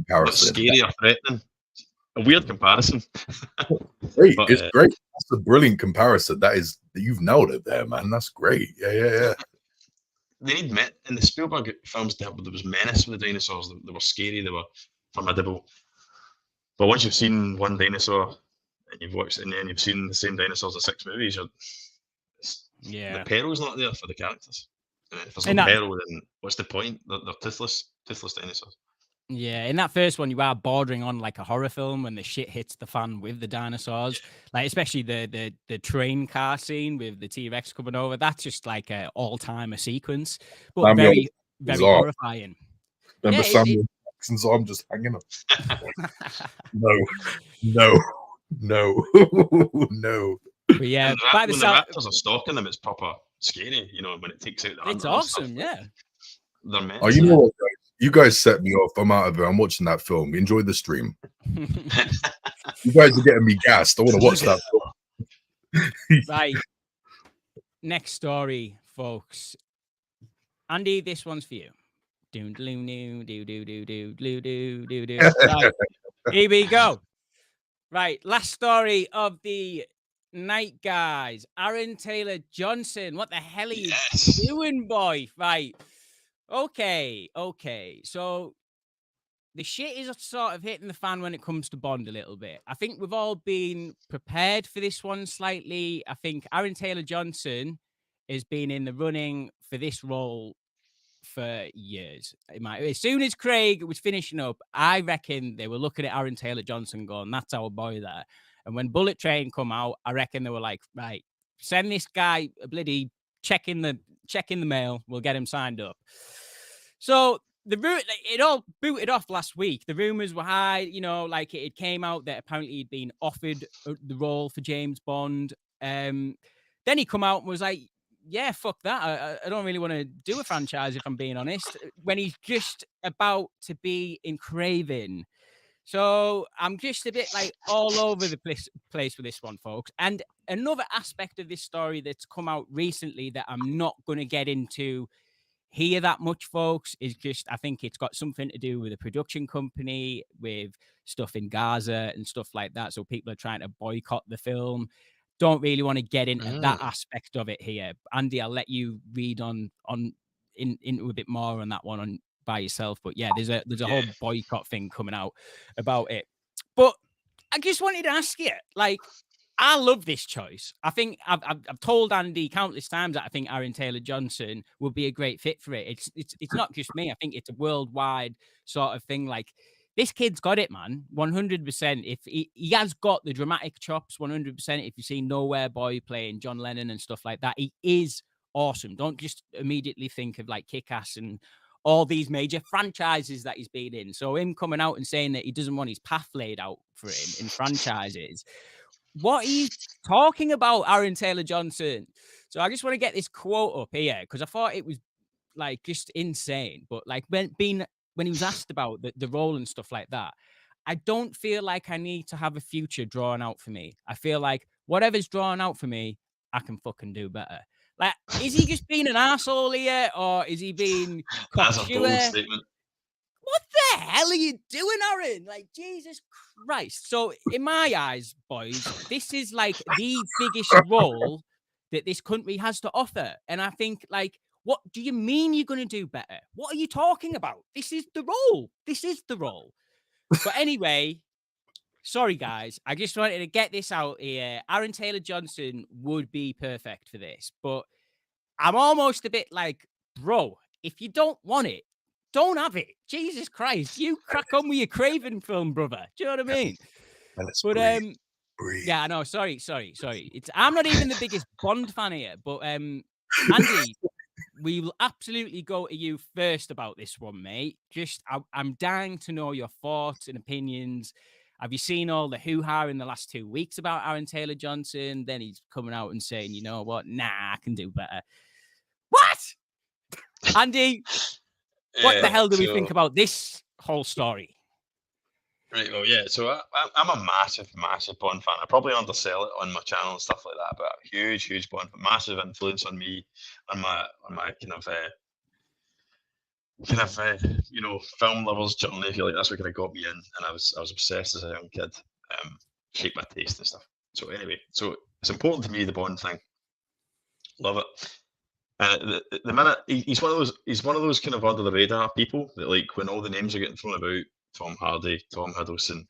not scary or threatening. A weird comparison. Great. It's great. That's a brilliant comparison. You've nailed it there, man. That's great. Yeah. They need in the Spielberg films. There was menace with the dinosaurs. They were scary. They were formidable. But once you've seen one dinosaur and you've watched, and then you've seen the same dinosaurs in 6 movies, the peril's not there for the characters. If there's no peril, then what's the point? They're toothless dinosaurs. Yeah, in that first one, you are bordering on like a horror film when the shit hits the fan with the dinosaurs. Like especially the train car scene with the T-Rex coming over. That's just like an all-timer sequence, but very horrifying. Remember Samuel Jackson's arm just hanging up? No. But yeah, when the raptors are stalking them, it's proper scary. When it takes out the it's awesome. Yeah, they're meant. Oh, you know what, guys? You guys set me off. I'm out of it. I'm watching that film. Enjoy the stream. You guys are getting me gassed. I want to watch that film. Right. Next story, folks. Andy, this one's for you. Right. Here we go. Right. Last story of the night, guys. Aaron Taylor Johnson. What the hell are you doing, boy? Right. Okay. So the shit is sort of hitting the fan when it comes to Bond a little bit. I think we've all been prepared for this one slightly. I think Aaron Taylor Johnson has been in the running for this role for years. As soon as Craig was finishing up, I reckon they were looking at Aaron Taylor Johnson going, that's our boy there. And when Bullet Train come out, I reckon they were like, right, send this guy a bloody check in the mail. We'll get him signed up. So it all booted off last week. The rumors were high, like it came out that apparently he'd been offered the role for James Bond. Then he come out and was like, yeah, fuck that. I don't really want to do a franchise, if I'm being honest, when he's just about to be in Craven. So I'm just a bit like all over the place with this one, folks. And another aspect of this story that's come out recently that I'm not going to get into here that much, folks, is just, I think it's got something to do with a production company, with stuff in Gaza and stuff like that. So people are trying to boycott the film. Don't really want to get into that aspect of it here. Andy, I'll let you read into a bit more on that one by yourself. But yeah, there's a whole boycott thing coming out about it. But I just wanted to ask you, like, I love this choice. I think I've told Andy countless times that I think Aaron Taylor Johnson would be a great fit for it. It's not just me. I think it's a worldwide sort of thing. Like, this kid's got it, man. 100%. If he has got the dramatic chops, 100%. If you see Nowhere Boy playing John Lennon and stuff like that, he is awesome. Don't just immediately think of like Kick-Ass and all these major franchises that he's been in. So him coming out and saying that he doesn't want his path laid out for him in franchises. What are you talking about, Aaron Taylor Johnson? So I just want to get this quote up here because I thought it was like just insane. But like when he was asked about the role and stuff like that, I don't feel like I need to have a future drawn out for me. I feel like whatever's drawn out for me, I can fucking do better. Like, is he just being an asshole here, or is he being cocksure? That's a bold statement. what the hell are you doing, Aaron? Like, Jesus Christ. So, in my eyes, boys, this is like the biggest role that this country has to offer. And I think, like, what do you mean you're going to do better? What are you talking about? This is the role. This is the role. But anyway, sorry, guys. I just wanted to get this out here. Aaron Taylor-Johnson would be perfect for this. But I'm almost a bit like, bro, if you don't want it, don't have it. Jesus Christ. You crack on with your Craven film, brother. Do you know what I mean? But breathe. yeah, no, sorry. I'm not even the biggest Bond fan here, but Andy, we will absolutely go to you first about this one, mate. Just, I'm dying to know your thoughts and opinions. Have you seen all the hoo-ha in the last 2 weeks about Aaron Taylor-Johnson? Then he's coming out and saying, you know what? Nah, I can do better. What? Andy, what the hell do we think about this whole story? Right, well, yeah, so I'm a massive Bond fan. I probably undersell it on my channel and stuff like that, but huge Bond fan, massive influence on me, on my kind of you know, film lovers journey, if you like. That's what kind of got me in, and I was obsessed as a young kid. Shaped my taste and stuff. So anyway, so it's important to me, the Bond thing. Love it. The minute he's one of those kind of under the radar people that, like, when all the names are getting thrown about, Tom Hardy, Tom Hiddleston,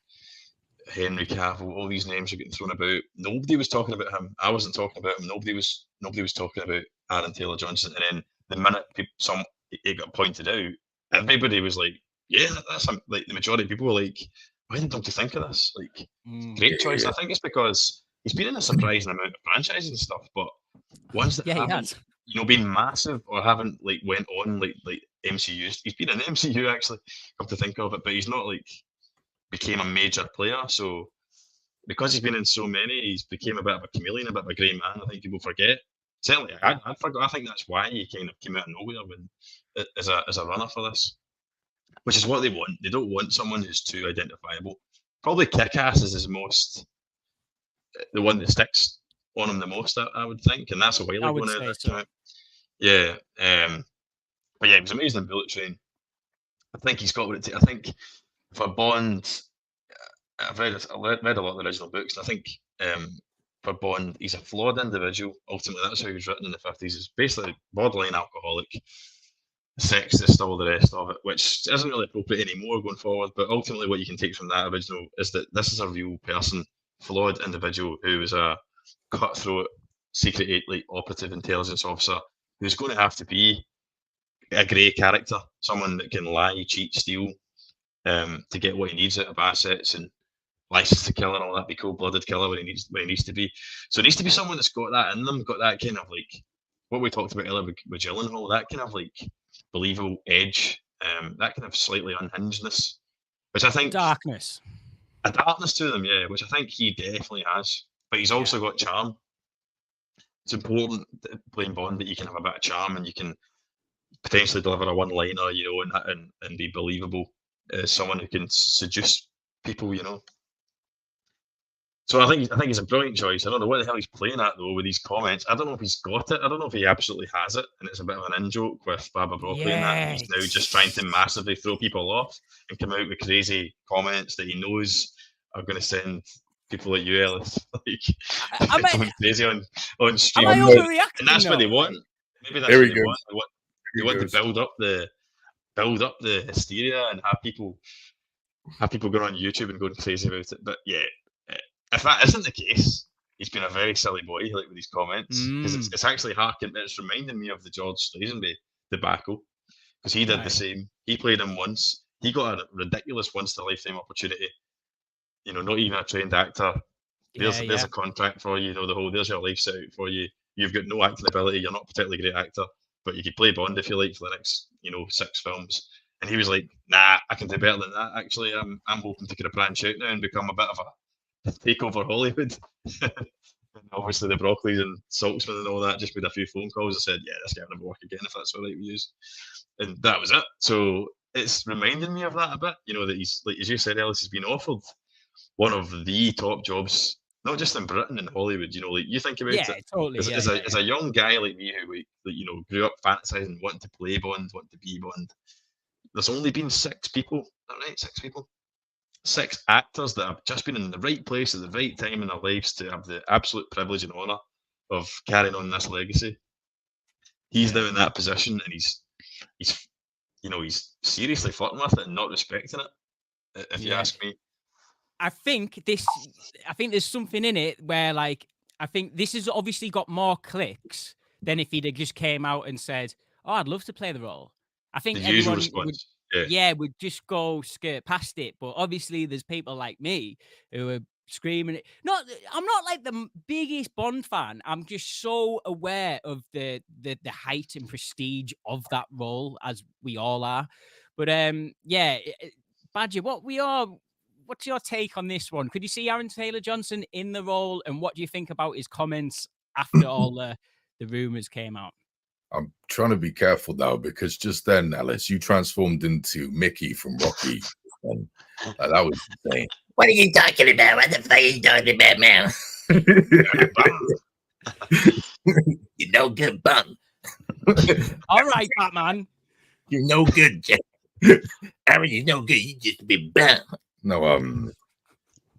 Henry Cavill, all these names are getting thrown about. Nobody was talking about him. I wasn't talking about him. Nobody was talking about Aaron Taylor-Johnson. And then the minute it got pointed out, everybody was like, "Yeah, that's him." Like, the majority of people were like, "Why don't you think of this?" Like, great choice. I think it's because he's been in a surprising amount of franchises and stuff, but ones that haven't, you know, been massive or haven't, like, went on like MCU. He's been in the MCU, actually, come to think of it, but he's not, like, became a major player. So because he's been in so many, he's became a bit of a chameleon, a bit of a grey man. I think people forget. Certainly, I forgot. I think that's why he kind of came out of nowhere when, as a runner for this, which is what they want. They don't want someone who's too identifiable. Probably Kick-Ass is the one that sticks on him the most, I would think, and that's a while ago now. So. Yeah, but yeah, he was amazing in Bullet Train. I think he's got what it takes. I think for Bond, I've read a lot of the original books, and I think for Bond, he's a flawed individual. Ultimately, that's how he was written in the 50s. He's basically borderline alcoholic, sexist, all the rest of it, which isn't really appropriate anymore going forward. But ultimately, what you can take from that original is that this is a real person, flawed individual who was a cutthroat, secret operative intelligence officer who's going to have to be a grey character, someone that can lie, cheat, steal, to get what he needs out of assets and license to kill and all that, be cold-blooded killer when he needs to be. So it needs to be someone that's got that in them, got that kind of, like, what we talked about earlier with Gyllenhaal, that kind of, like, believable edge, that kind of slightly unhingedness, which I think a darkness to them, yeah, which I think he definitely has. But he's also got charm. It's important playing Bond that you can have a bit of charm and you can potentially deliver a one-liner, you know, and be believable as someone who can seduce people, you know. So I think it's a brilliant choice. I don't know what the hell he's playing at, though, with these comments. I don't know if he's got it. I don't know if he absolutely has it, and it's a bit of an in-joke with Barbara Broccoli and that. He's now just trying to massively throw people off and come out with crazy comments that he knows are going to send people like you, Ellis, like, going crazy on stream. Am I overreacting? And that's what they want. Maybe that's what they want. They want to build up the hysteria and have people going on YouTube and going crazy about it. But yeah, if that isn't the case, he's been a very silly boy, like, with these comments, because it's actually it's reminding me of the George Lazenby debacle, because he did the same. He played him once. He got a ridiculous once-in-a-lifetime opportunity. You know, not even a trained actor. There's a contract for you. You know, there's your life set out for you. You've got no acting ability. You're not a particularly great actor, but you could play Bond if you like for the next, 6 films. And he was like, "Nah, I can do better than that. Actually, I'm hoping to kind of branch out now and become a bit of a take over Hollywood." And obviously the Broccoli's and Saltzman and all that just made a few phone calls and said, "Yeah, this guy will never work again if that's all right with you." And that was it. So it's reminding me of that a bit. You know, that he's, like, as you said, Ellis, he's been offered one of the top jobs, not just in Britain and Hollywood. You know, like, you think about it. Totally. As a young guy like me who, grew up fantasizing, wanting to play Bond, wanting to be Bond, there's only been 6 people. Is that right? 6 people. 6 actors that have just been in the right place at the right time in their lives to have the absolute privilege and honour of carrying on this legacy. He's now in that position, and he's he's seriously flirting with it and not respecting it. If you ask me, I think there's something in it where, like, I think this has obviously got more clicks than if he'd have just came out and said, "Oh, I'd love to play the role." I think the usual everyone would, response. would just go skirt past it. But obviously, there's people like me who are screaming it. I'm not like the biggest Bond fan. I'm just so aware of the height and prestige of that role, as we all are. But Badger, what's your take on this one? Could you see Aaron Taylor-Johnson in the role, and what do you think about his comments after all the rumors came out? I'm trying to be careful now, because just then, Alice, you transformed into Mickey from Rocky. And that was insane. What are you talking about? What the fuck are you talking about, man? You're no good, bum. All right, Batman. You're no good, Jack. Aaron, you're no good. You just be bum. No,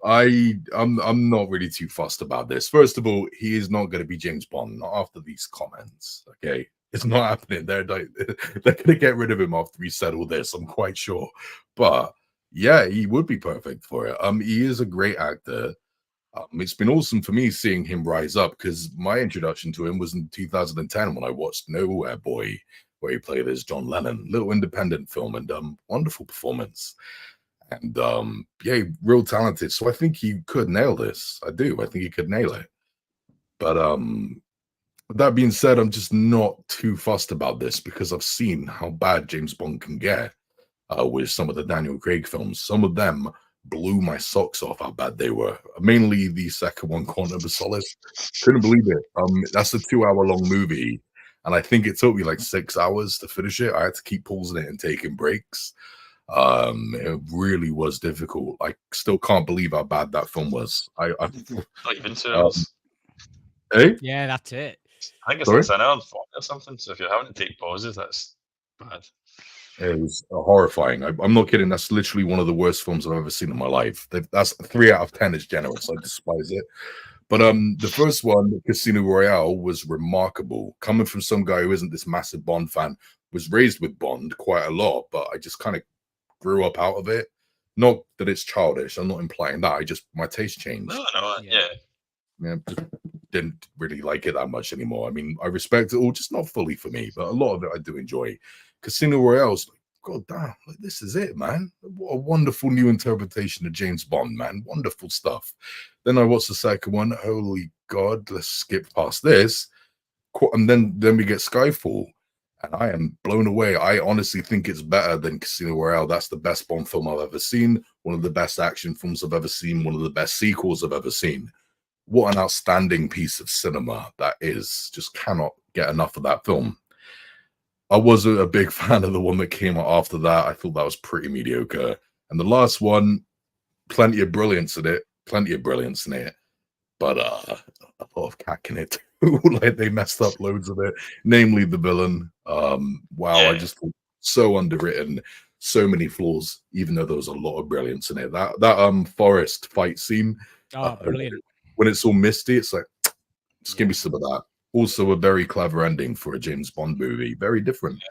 I'm not really too fussed about this. First of all, he is not going to be James Bond, not after these comments. Okay, it's not happening. They're going to get rid of him after we said all this, I'm quite sure. But yeah, he would be perfect for it. He is a great actor. It's been awesome for me seeing him rise up, because my introduction to him was in 2010 when I watched Nowhere Boy, where he played as John Lennon. Little independent film, and wonderful performance. And yeah, real talented. So I think he could nail this. I do. I think he could nail it. But with that being said, I'm just not too fussed about this, because I've seen how bad James Bond can get with some of the Daniel Craig films. Some of them blew my socks off how bad they were. Mainly the second one, Quantum of Solace. Couldn't believe it. That's a 2-hour-long movie, and I think it took me like 6 hours to finish it. I had to keep pausing it and taking breaks. It really was difficult. I still can't believe how bad that film was. Not even 2 hours. Hey? Yeah, that's it. I think it's like an hour and 40 or something. So if you're having to take pauses, that's bad. It was horrifying. I'm not kidding. That's literally one of the worst films I've ever seen in my life. That's 3 out of 10 is generous. I despise it. But the first one, Casino Royale, was remarkable. Coming from some guy who isn't this massive Bond fan, was raised with Bond quite a lot, but I just kind of grew up out of it. Not that it's childish. I'm not implying that. My taste changed. No, yeah. Just didn't really like it that much anymore. I mean, I respect it all, just not fully for me, but a lot of it I do enjoy. Casino Royale's like, God damn, like, this is it, man. What a wonderful new interpretation of James Bond, man. Wonderful stuff. Then I watched the second one. Holy God, let's skip past this. And then we get Skyfall. And I am blown away. I honestly think it's better than Casino Royale. That's the best Bond film I've ever seen. One of the best action films I've ever seen. One of the best sequels I've ever seen. What an outstanding piece of cinema that is. Just cannot get enough of that film. I wasn't a big fan of the one that came out after that. I thought that was pretty mediocre. And the last one, plenty of brilliance in it. But a lot of cack in it. Like, they messed up loads of it, namely the villain. Wow, yeah. I just thought so underwritten, so many flaws, even though there was a lot of brilliance in it. That forest fight scene, brilliant. When it's all misty, it's like, just give me some of that. Also a very clever ending for a James Bond movie, very different. Yeah.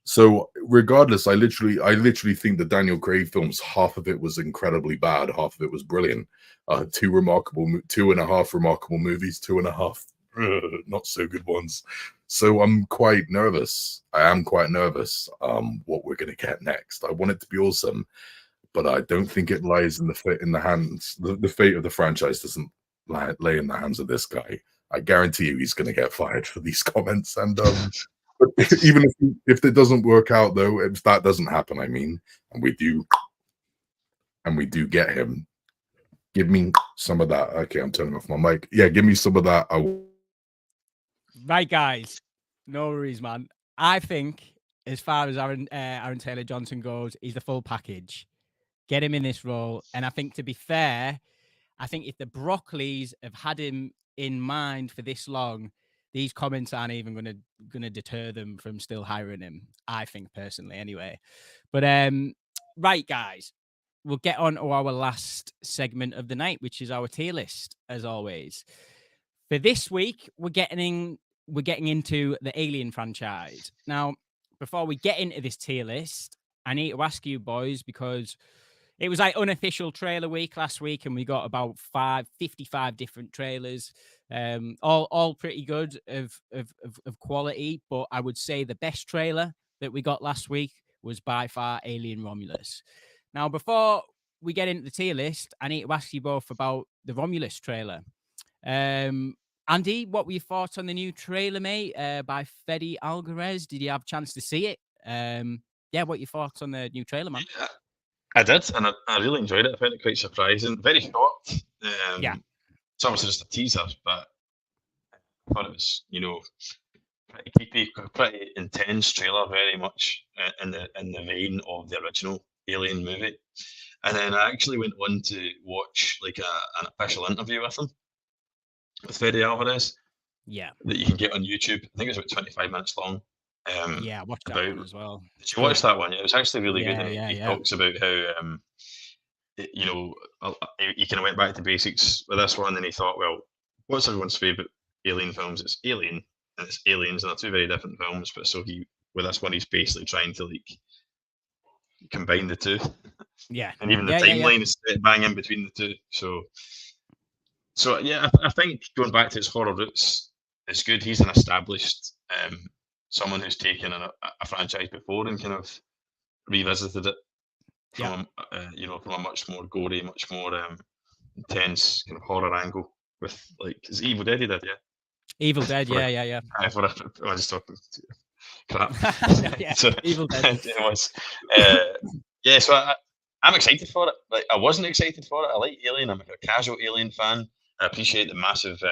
So regardless, I literally think the Daniel Craig films, half of it was incredibly bad, half of it was brilliant. 2.5 remarkable movies, 2.5 not so good ones. So I'm quite nervous. I am quite nervous what we're going to get next. I want it to be awesome, but I don't think it lies in the hands. The fate of the franchise doesn't lay in the hands of this guy. I guarantee you he's going to get fired for these comments. And but even if it doesn't work out, though, if that doesn't happen, I mean, and we do get him, give me some of that. Okay, I'm turning off my mic. Yeah, give me some of that. Right, guys, no worries, man. I think as far as Aaron Taylor-Johnson goes, he's the full package. Get him in this role. And I think, to be fair, I think if the Broccoli's have had him in mind for this long, these comments aren't even gonna deter them from still hiring him. I think personally, anyway. But right, guys, we'll get on to our last segment of the night, which is our tier list, as always. For this week, we're getting into the Alien franchise. Now, before we get into this tier list, I need to ask you boys, because it was like unofficial trailer week last week, and we got about 55 different trailers, all pretty good of quality. But I would say the best trailer that we got last week was by far Alien Romulus. Now, before we get into the tier list, I need to ask you both about the Romulus trailer. Andy, what were your thoughts on the new trailer, mate, by Fede Alvarez? Did you have a chance to see it? Yeah, what are your thoughts on the new trailer, man? Yeah, I did, and I really enjoyed it. I found it quite surprising. Very short. Yeah. It's obviously just a teaser, but I thought it was, pretty creepy, pretty intense trailer, very much in the vein of the original Alien movie. And then I actually went on to watch like an official interview with him, with Fede Alvarez. Yeah. That you can get on YouTube. I think it was about 25 minutes long. Yeah, I watched that one as well. Did you watch that one? Yeah, it was actually really good. Yeah, He talks about how, he kind of went back to basics with this one, and he thought, well, what's everyone's favourite Alien films? It's Alien and it's Aliens, and they're two very different films. But so with this one, he's basically trying to like combine the two. Yeah, and even the timeline is bang in between the two. So yeah, I think going back to his horror roots is good. He's an established someone who's taken a franchise before and kind of revisited it from from a much more gory, much more intense kind of horror angle with like is Evil Dead he did, yeah. Evil Dead, yeah. I just talking crap. Yeah, so, Evil Dead. It was, yeah, so I'm excited for it. Like I wasn't excited for it. I like Alien. I'm a casual Alien fan. I appreciate the massive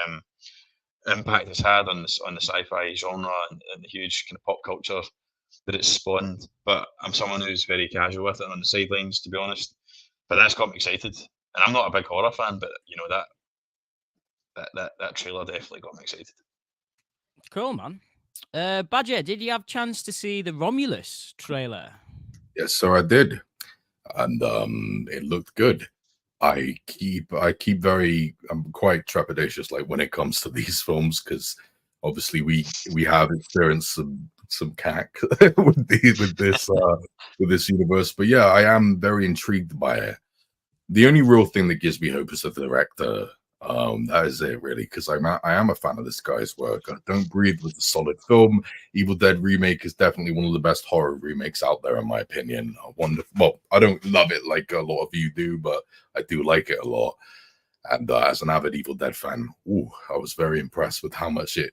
impact it's had on the sci-fi genre and the huge kind of pop culture that it's spawned. But I'm someone who's very casual with it on the sidelines, to be honest. But that's got me excited. And I'm not a big horror fan, but that trailer definitely got me excited. Cool, man. Badger, did you have a chance to see the Romulus trailer? Yes, sir, I did, and it looked good. I'm quite trepidatious, like when it comes to these films, because obviously we have experienced some cack with this universe. But yeah, I am very intrigued by it. The only real thing that gives me hope is the director. That is it, really, because I am a fan of this guy's work. I Don't Breathe was a solid film. Evil Dead remake is definitely one of the best horror remakes out there, in my opinion. Well, I don't love it like a lot of you do, but I do like it a lot. And as an avid Evil Dead fan, I was very impressed with how much it,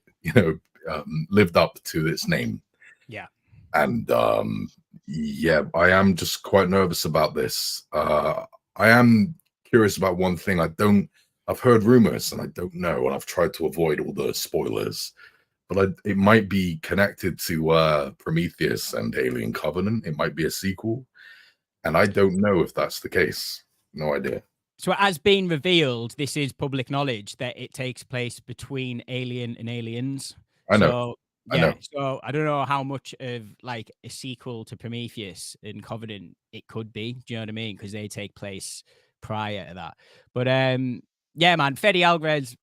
lived up to its name. Yeah. And yeah, I am just quite nervous about this. I am curious about one thing. I've heard rumors and I don't know, and I've tried to avoid all the spoilers, but it might be connected to Prometheus and Alien Covenant. It might be a sequel, and I don't know if that's the case. No idea. So as being revealed, this is public knowledge that it takes place between Alien and Aliens. I know. So, yeah, so I don't know how much of like a sequel to Prometheus and Covenant it could be. Do you know what I mean? Because they take place prior to that. But yeah, man, Fede Alvarez,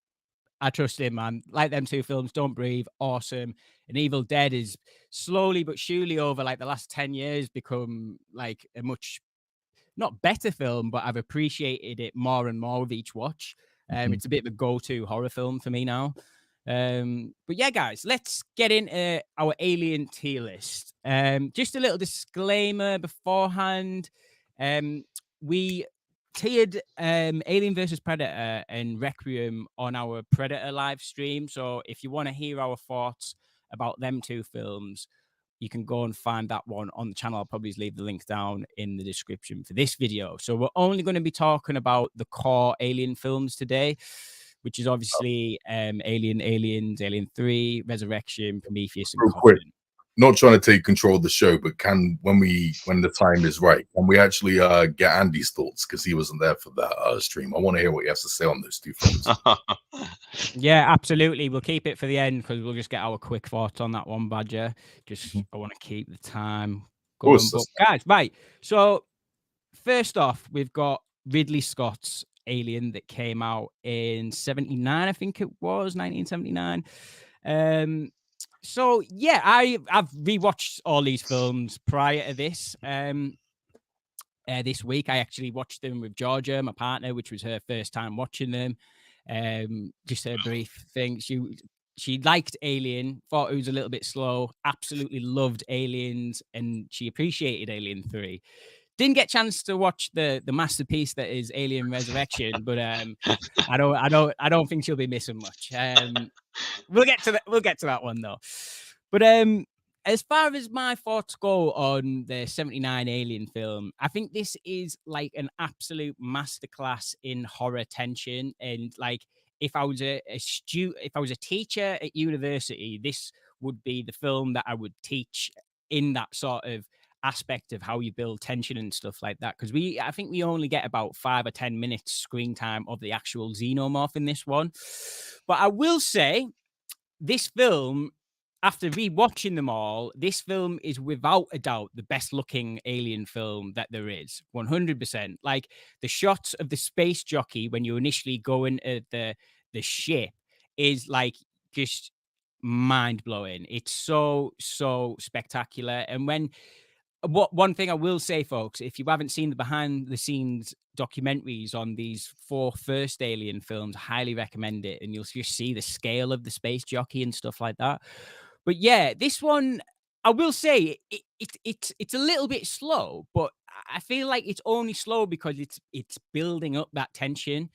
I trust him, man. Like them two films, Don't Breathe, awesome. And Evil Dead is slowly but surely over like the last 10 years become like a much, not better film, but I've appreciated it more and more with each watch. It's a bit of a go-to horror film for me now. But yeah, guys, let's get into our Alien tier list. Just a little disclaimer beforehand. We tiered Alien versus Predator and Requiem on our Predator live stream. So if you want to hear our thoughts about them two films, you can go and find that one on the channel. I'll probably leave the link down in the description for this video. So we're only going to be talking about the core Alien films today, which is obviously Alien, Aliens, Alien 3, Resurrection, Prometheus, and Covenant. not trying to take control of the show, but when the time is right, can we actually get Andy's thoughts, because he wasn't there for that stream? I want to hear what he has to say on those two films. Yeah, absolutely. We'll keep it for the end because we'll just get our quick thoughts on that one, Badger. Just I want to keep the time going. Course, but guys, right. So first off, we've got Ridley Scott's Alien that came out in 79, I think it was 1979. So yeah, I've rewatched all these films prior to this. This week I actually watched them with Georgia, my partner, which was her first time watching them. Just a brief thing. She liked Alien, thought it was a little bit slow, absolutely loved Aliens, and she appreciated Alien 3. Didn't get a chance to watch the masterpiece that is Alien Resurrection, but I don't think she'll be missing much. We'll get to that one though. But as far as my thoughts go on the 79 Alien film, I think this is like an absolute masterclass in horror tension. And like, if I was a teacher at university, this would be the film that I would teach in that sort of aspect of how you build tension and stuff like that. Because I think we only get about 5 or 10 minutes screen time of the actual Xenomorph in this one. But I will say, this film, after rewatching them all, this film is without a doubt the best looking Alien film that there is. 100%. Like the shots of the space jockey when you initially go into the ship is like just mind blowing. It's so spectacular. And one thing I will say, folks, if you haven't seen the behind the scenes documentaries on these 4 first Alien films, I highly recommend it. And you'll just see the scale of the space jockey and stuff like that. But yeah, this one, I will say it's a little bit slow, but I feel like it's only slow because it's building up that tension,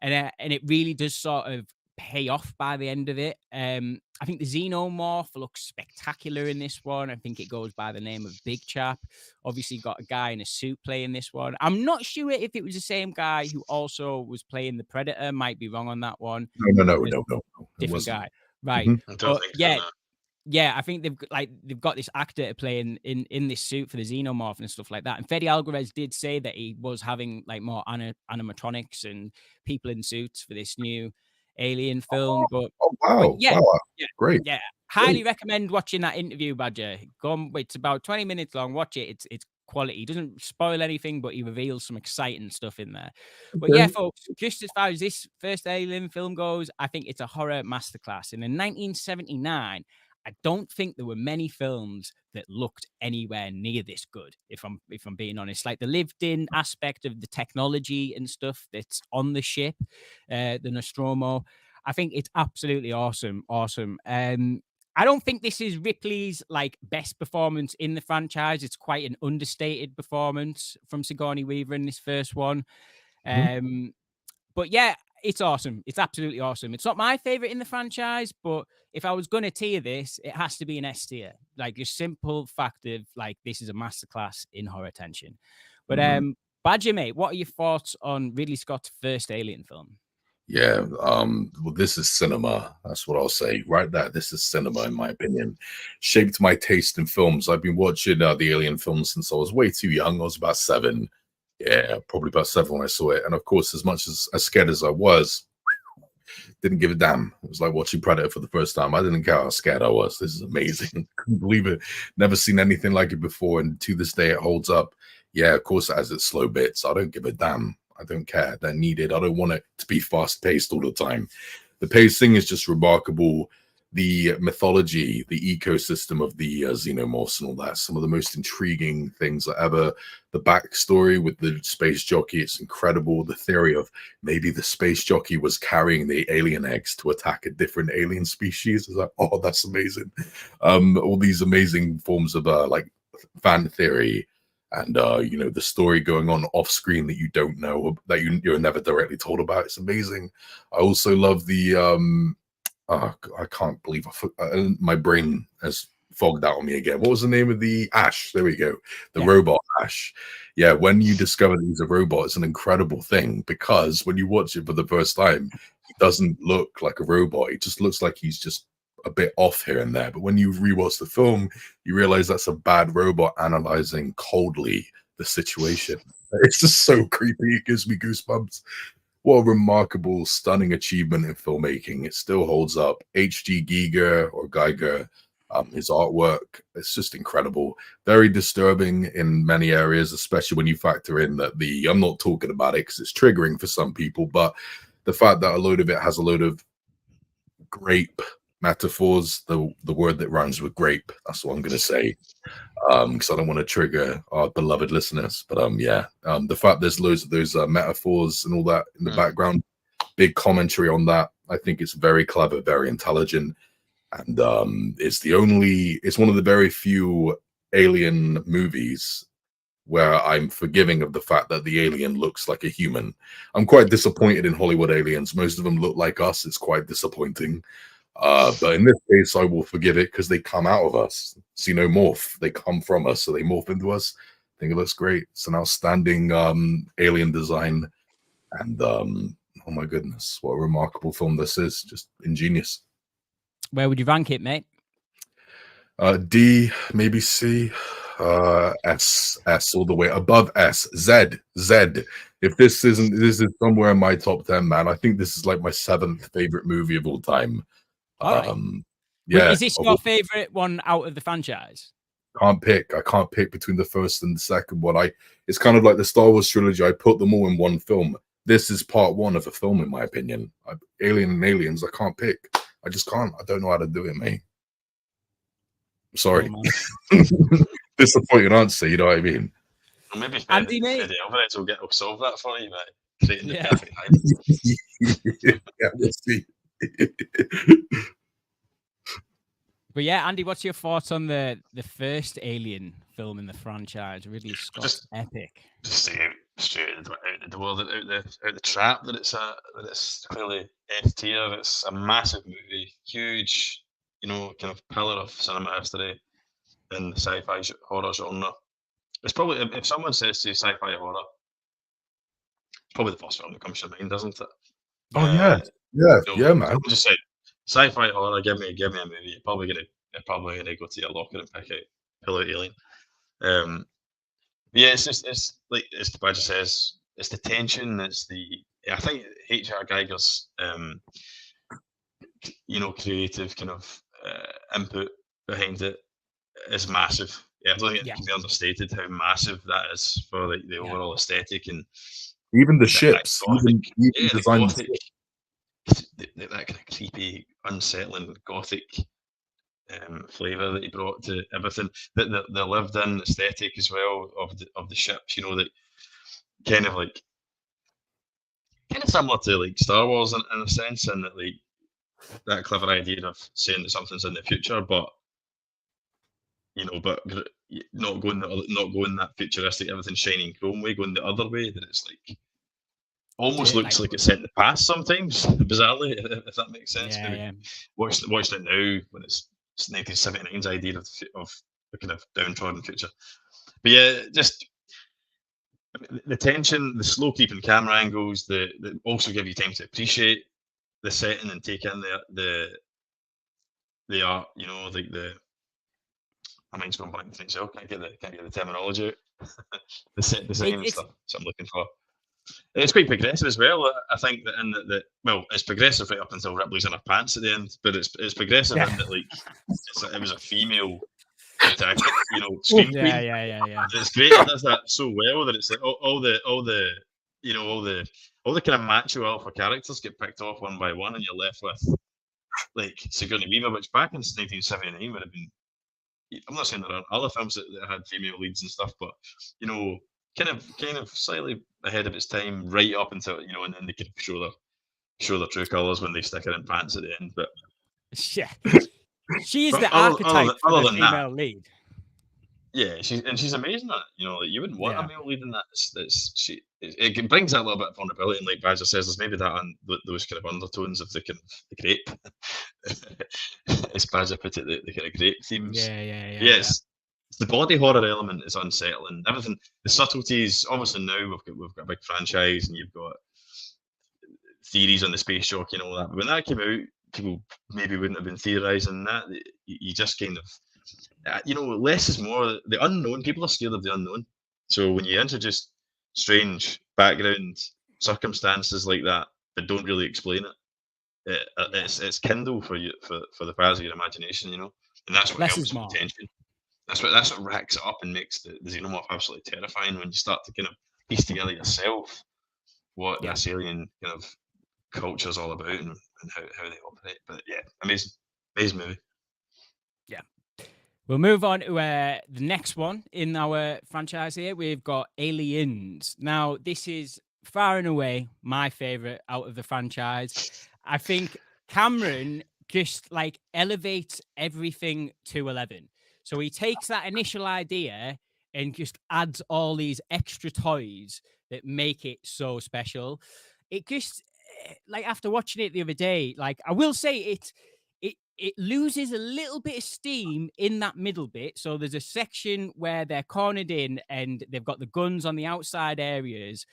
and it really does sort of pay off by the end of it. I think the Xenomorph looks spectacular in this one. I think it goes by the name of Big Chap. Obviously got a guy in a suit playing this one. I'm not sure if it was the same guy who also was playing the Predator. Might be wrong on that one. No. Different guy. Right. I don't think so, no. Yeah, I think they've got this actor to play in this suit for the Xenomorph and stuff like that. And Fede Alvarez did say that he was having like more animatronics and people in suits for this new Alien film. But yeah, great. Yeah, highly recommend watching that interview, Badger. It's about 20 minutes long. Watch it. It's quality. He doesn't spoil anything, but he reveals some exciting stuff in there. But yeah, folks, just as far as this first Alien film goes, I think it's a horror masterclass. And in 1979, I don't think there were many films that looked anywhere near this good, if I'm being honest. Like the lived-in aspect of the technology and stuff that's on the ship, the Nostromo, I think it's absolutely awesome. I don't think this is Ripley's like best performance in the franchise. It's quite an understated performance from Sigourney Weaver in this first one. But yeah, it's awesome. It's absolutely awesome. It's not my favorite in the franchise, but if I was going to tier this, it has to be an S tier. Like a simple fact of like, this is a masterclass in horror tension. But Badger, mate, what are your thoughts on Ridley Scott's first Alien film? Yeah, well, this is cinema. That's what I'll say. Right there, this is cinema, in my opinion. Shaped my taste in films. I've been watching the Alien films since I was way too young. I was about 7. Yeah, probably about 7 when I saw it. And of course, as much as scared as I was, didn't give a damn. It was like watching Predator for the first time. I didn't care how scared I was. This is amazing. Couldn't believe it. Never seen anything like it before. And to this day, it holds up. Yeah, of course, it has its slow bits. I don't give a damn. I don't care. They're needed. I don't want it to be fast paced all the time. The pacing is just remarkable. The mythology, the ecosystem of the Xenomorphs and all that, some of the most intriguing things ever. The backstory with the space jockey, it's incredible. The theory of maybe the space jockey was carrying the alien eggs to attack a different alien species. It's like, oh, that's amazing. All these amazing forms of like fan theory and the story going on off screen that you don't know, that you're never directly told about. It's amazing. I also love the I can't believe my brain has fogged out on me again. What was the name of the Ash? There we go. The robot Ash. Yeah, when you discover that he's a robot, it's an incredible thing, because when you watch it for the first time, he doesn't look like a robot. It just looks like he's just a bit off here and there. But when you rewatch the film, you realize that's a bad robot analyzing coldly the situation. It's just so creepy. It gives me goosebumps. What a remarkable, stunning achievement in filmmaking. It still holds up. H.G. Geiger, his artwork, it's just incredible. Very disturbing in many areas, especially when you factor in that I'm not talking about it because it's triggering for some people, but the fact that a load of it has a load of grape metaphors, the word that rhymes with grape, that's what I'm going to say, because I don't want to trigger our beloved listeners. But the fact there's loads of those metaphors and all that in the background, big commentary on that. I think it's very clever, very intelligent. And it's one of the very few alien movies where I'm forgiving of the fact that the alien looks like a human. I'm quite disappointed in Hollywood aliens. Most of them look like us. It's quite disappointing. But in this case, I will forgive it because they come out of us. Xenomorph. They come from us, so they morph into us. I think it looks great. It's an outstanding alien design. And oh my goodness, what a remarkable film this is. Just ingenious. Where would you rank it, mate? D, maybe C, S all the way above S, Z. If this is somewhere in my top 10, man. I think this is like my 7th favorite movie of all time. Yeah. Is this your favorite one out of the franchise? I can't pick between the first and the second one. It's kind of like the Star Wars trilogy. I put them all in one film. This is part 1 of a film, in my opinion. Alien and Aliens, I can't pick. I just can't. I don't know how to do it, mate. I'm sorry. Disappointing answer, you know what I mean? Well, maybe Andy, mate. will solve that for you, mate. Creating the perfect yeah, we'll see. But yeah, Andy, what's your thoughts on the first Alien film in the franchise? Ridley Scott's epic. Just to get straight out the world, out the trap that it's clearly F tier. It's a massive movie, huge, kind of pillar of cinema history in the sci-fi horror genre. It's probably, if someone says to you sci-fi horror, it's probably the first film that comes to mind, isn't it? Oh yeah, man. I just say sci-fi horror. Give me a movie. You're probably gonna go to your locker and pull out Alien. Yeah, it's like as the badger says, it's the tension. I think H.R. Geiger's creative kind of input behind it is massive. Yeah, I don't think it can be understated how massive that is for the overall aesthetic and even the ships, even design that kind of creepy, unsettling gothic flavor that he brought to everything. The lived-in aesthetic as well of the ships. That kind of similar to like Star Wars in a sense, and that like that clever idea of saying that something's in the future, but not going that futuristic, everything shining chrome way, going the other way. That it's like almost looks like it's set in the past sometimes, bizarrely, if that makes sense. Yeah. Watched it now when it's 1979's idea of the kind of downtrodden future. But yeah, just the tension, the slow creeping camera angles, that also give you time to appreciate the setting and take in the art. My mind's going blank to myself. Can't get the terminology out. The set design and stuff. That's what I'm looking for. It's quite progressive as well. I think that it's progressive right up until Ripley's in her pants at the end, but it's progressive in that it was a female protagonist, scream queen. Yeah. It's great. It does that so well that it's like all the kind of macho alpha characters get picked off one by one, and you're left with like Sigourney Weaver, which back in 1979 would have been. I'm not saying there aren't other films that had female leads and stuff, but kind of slightly ahead of its time, right up until and then they can show their true colours when they stick her in pants at the end. But yeah, she is the archetype for the female lead. Yeah, she's amazing at it. You wouldn't want a male lead in that. It brings out a little bit of vulnerability, and like Badger says, there's maybe that and those kind of undertones of the grape. As Badger put it, the kind of grape themes. Yes. The body horror element is unsettling. Everything, the subtleties. Obviously now we've got a big franchise, and you've got theories on the space jockey and all that. But when that came out, people maybe wouldn't have been theorizing that. You just kind of, less is more. The unknown, people are scared of the unknown. So when you introduce strange background circumstances like that, but don't really explain it, it's kindle for you for the fires of your imagination, and that's what Less helps is with more. the tension. That's what racks it up and makes the Xenomorph absolutely terrifying when you start to kind of piece together yourself what this alien kind of culture is all about and how they operate. But yeah, amazing movie. Yeah. We'll move on to the next one in our franchise here. We've got Aliens. Now, this is far and away my favorite out of the franchise. I think Cameron just like elevates everything to 11. So he takes that initial idea and just adds all these extra toys that make it so special. It just, like, after watching it the other day, like, I will say it loses a little bit of steam in that middle bit. So there's a section where they're cornered in and they've got the guns on the outside areas,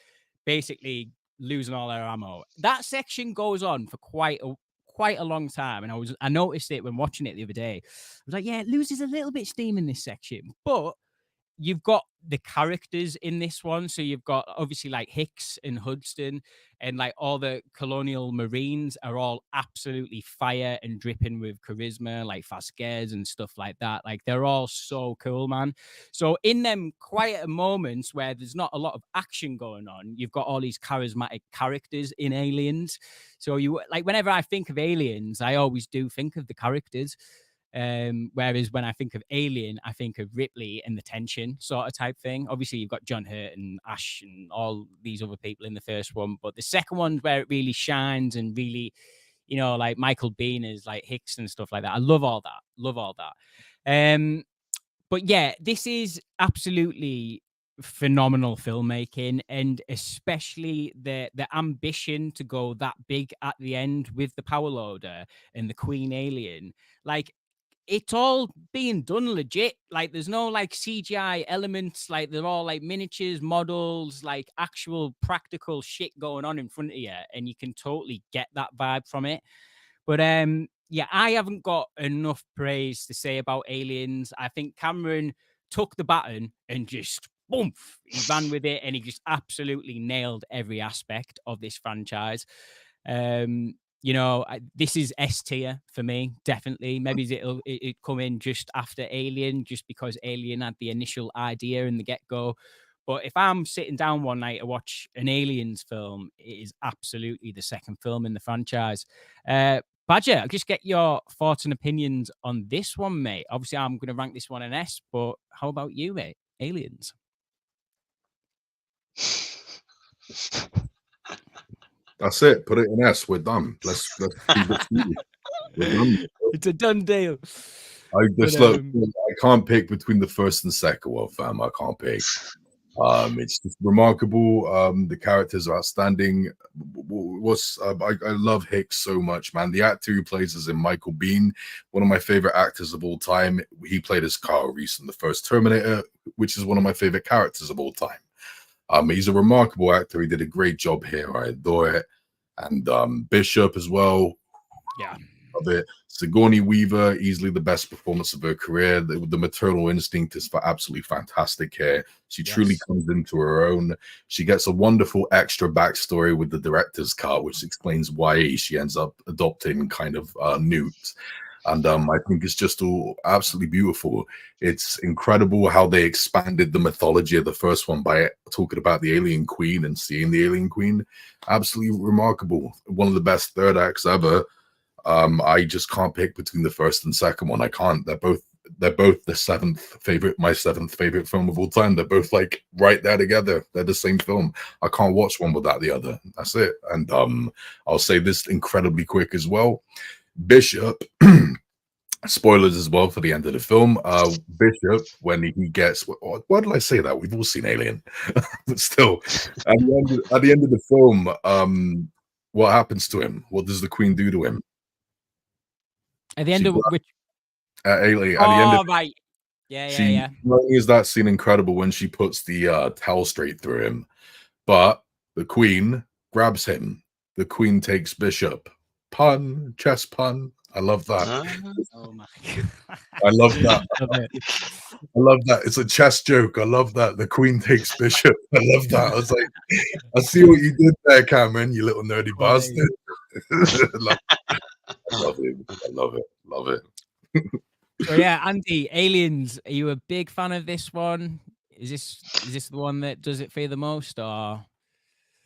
basically losing all their ammo. That section goes on for quite a long time. And I noticed it when watching it the other day. I was like, yeah, it loses a little bit of steam in this section, but you've got the characters in this one. So you've got obviously like Hicks and Hudson, and like all the colonial Marines are all absolutely fire and dripping with charisma, like Vasquez and stuff like that. Like they're all so cool, man. So in them quieter moments where there's not a lot of action going on, you've got all these charismatic characters in Aliens. So you like, whenever I think of Aliens, I always do think of the characters. Whereas when I think of Alien, I think of Ripley and the tension sort of type thing. Obviously, you've got John Hurt and Ash and all these other people in the first one, but the second one's where it really shines and really, like Michael Biehn is like Hicks and stuff like that. I love all that. But yeah, this is absolutely phenomenal filmmaking, and especially the ambition to go that big at the end with the power loader and the Queen alien. Like, it's all being done legit. Like, there's no like CGI elements. Like, they're all like miniatures, models, like actual practical shit going on in front of you, and you can totally get that vibe from it. But yeah, I haven't got enough praise to say about Aliens. I think Cameron took the baton and just boom, he ran with it, and he just absolutely nailed every aspect of this franchise. This is S tier for me, definitely. Maybe it'll come in just after Alien, just because Alien had the initial idea in the get-go. But if I'm sitting down one night to watch an Aliens film, it is absolutely the second film in the franchise. Badger, I'll just get your thoughts and opinions on this one, mate. Obviously, I'm going to rank this one an S, but how about you, mate? Aliens. That's it. Put it in S. We're done. Let's keep it smooth. We're done. It's a done deal. I can't pick between the first and second one, fam. I can't pick. It's just remarkable. The characters are outstanding. I love Hicks so much, man. The actor who plays as in Michael Biehn, one of my favorite actors of all time. He played as Carl Reese in the first Terminator, which is one of my favorite characters of all time. He's a remarkable actor. He did a great job here. I adore it. And Bishop as well. Yeah. Love it. Sigourney Weaver, easily the best performance of her career. The maternal instinct is absolutely fantastic here. She truly comes into her own. She gets a wonderful extra backstory with the director's cut, which explains why she ends up adopting kind of Newt. And I think it's just all absolutely beautiful. It's incredible how they expanded the mythology of the first one by talking about the alien queen and seeing the alien queen. Absolutely remarkable. One of the best third acts ever. I just can't pick between the first and second one. I can't. They're both my seventh favorite film of all time. They're both like right there together. They're the same film. I can't watch one without the other. That's it. And I'll say this incredibly quick as well. Bishop, spoilers as well for the end of the film. Bishop, when he gets, why did I say that? We've all seen Alien, but still, at the end of the film, what happens to him? What does the Queen do to him? At the end of which? Alien. Oh, at the end of, right. Yeah. Not only is that scene incredible when she puts the towel straight through him, but the Queen grabs him. The Queen takes Bishop. pun, chess pun. I love that. Oh my god. I love that. Love it. I love that. It's a chess joke. I love that. The queen takes bishop. I love that. I was like, I see what you did there, Cameron, you little nerdy bastard. I love it. I love it. Love it. So yeah, Andy, Aliens, are you a big fan of this one? Is this the one that does it for you the most, or?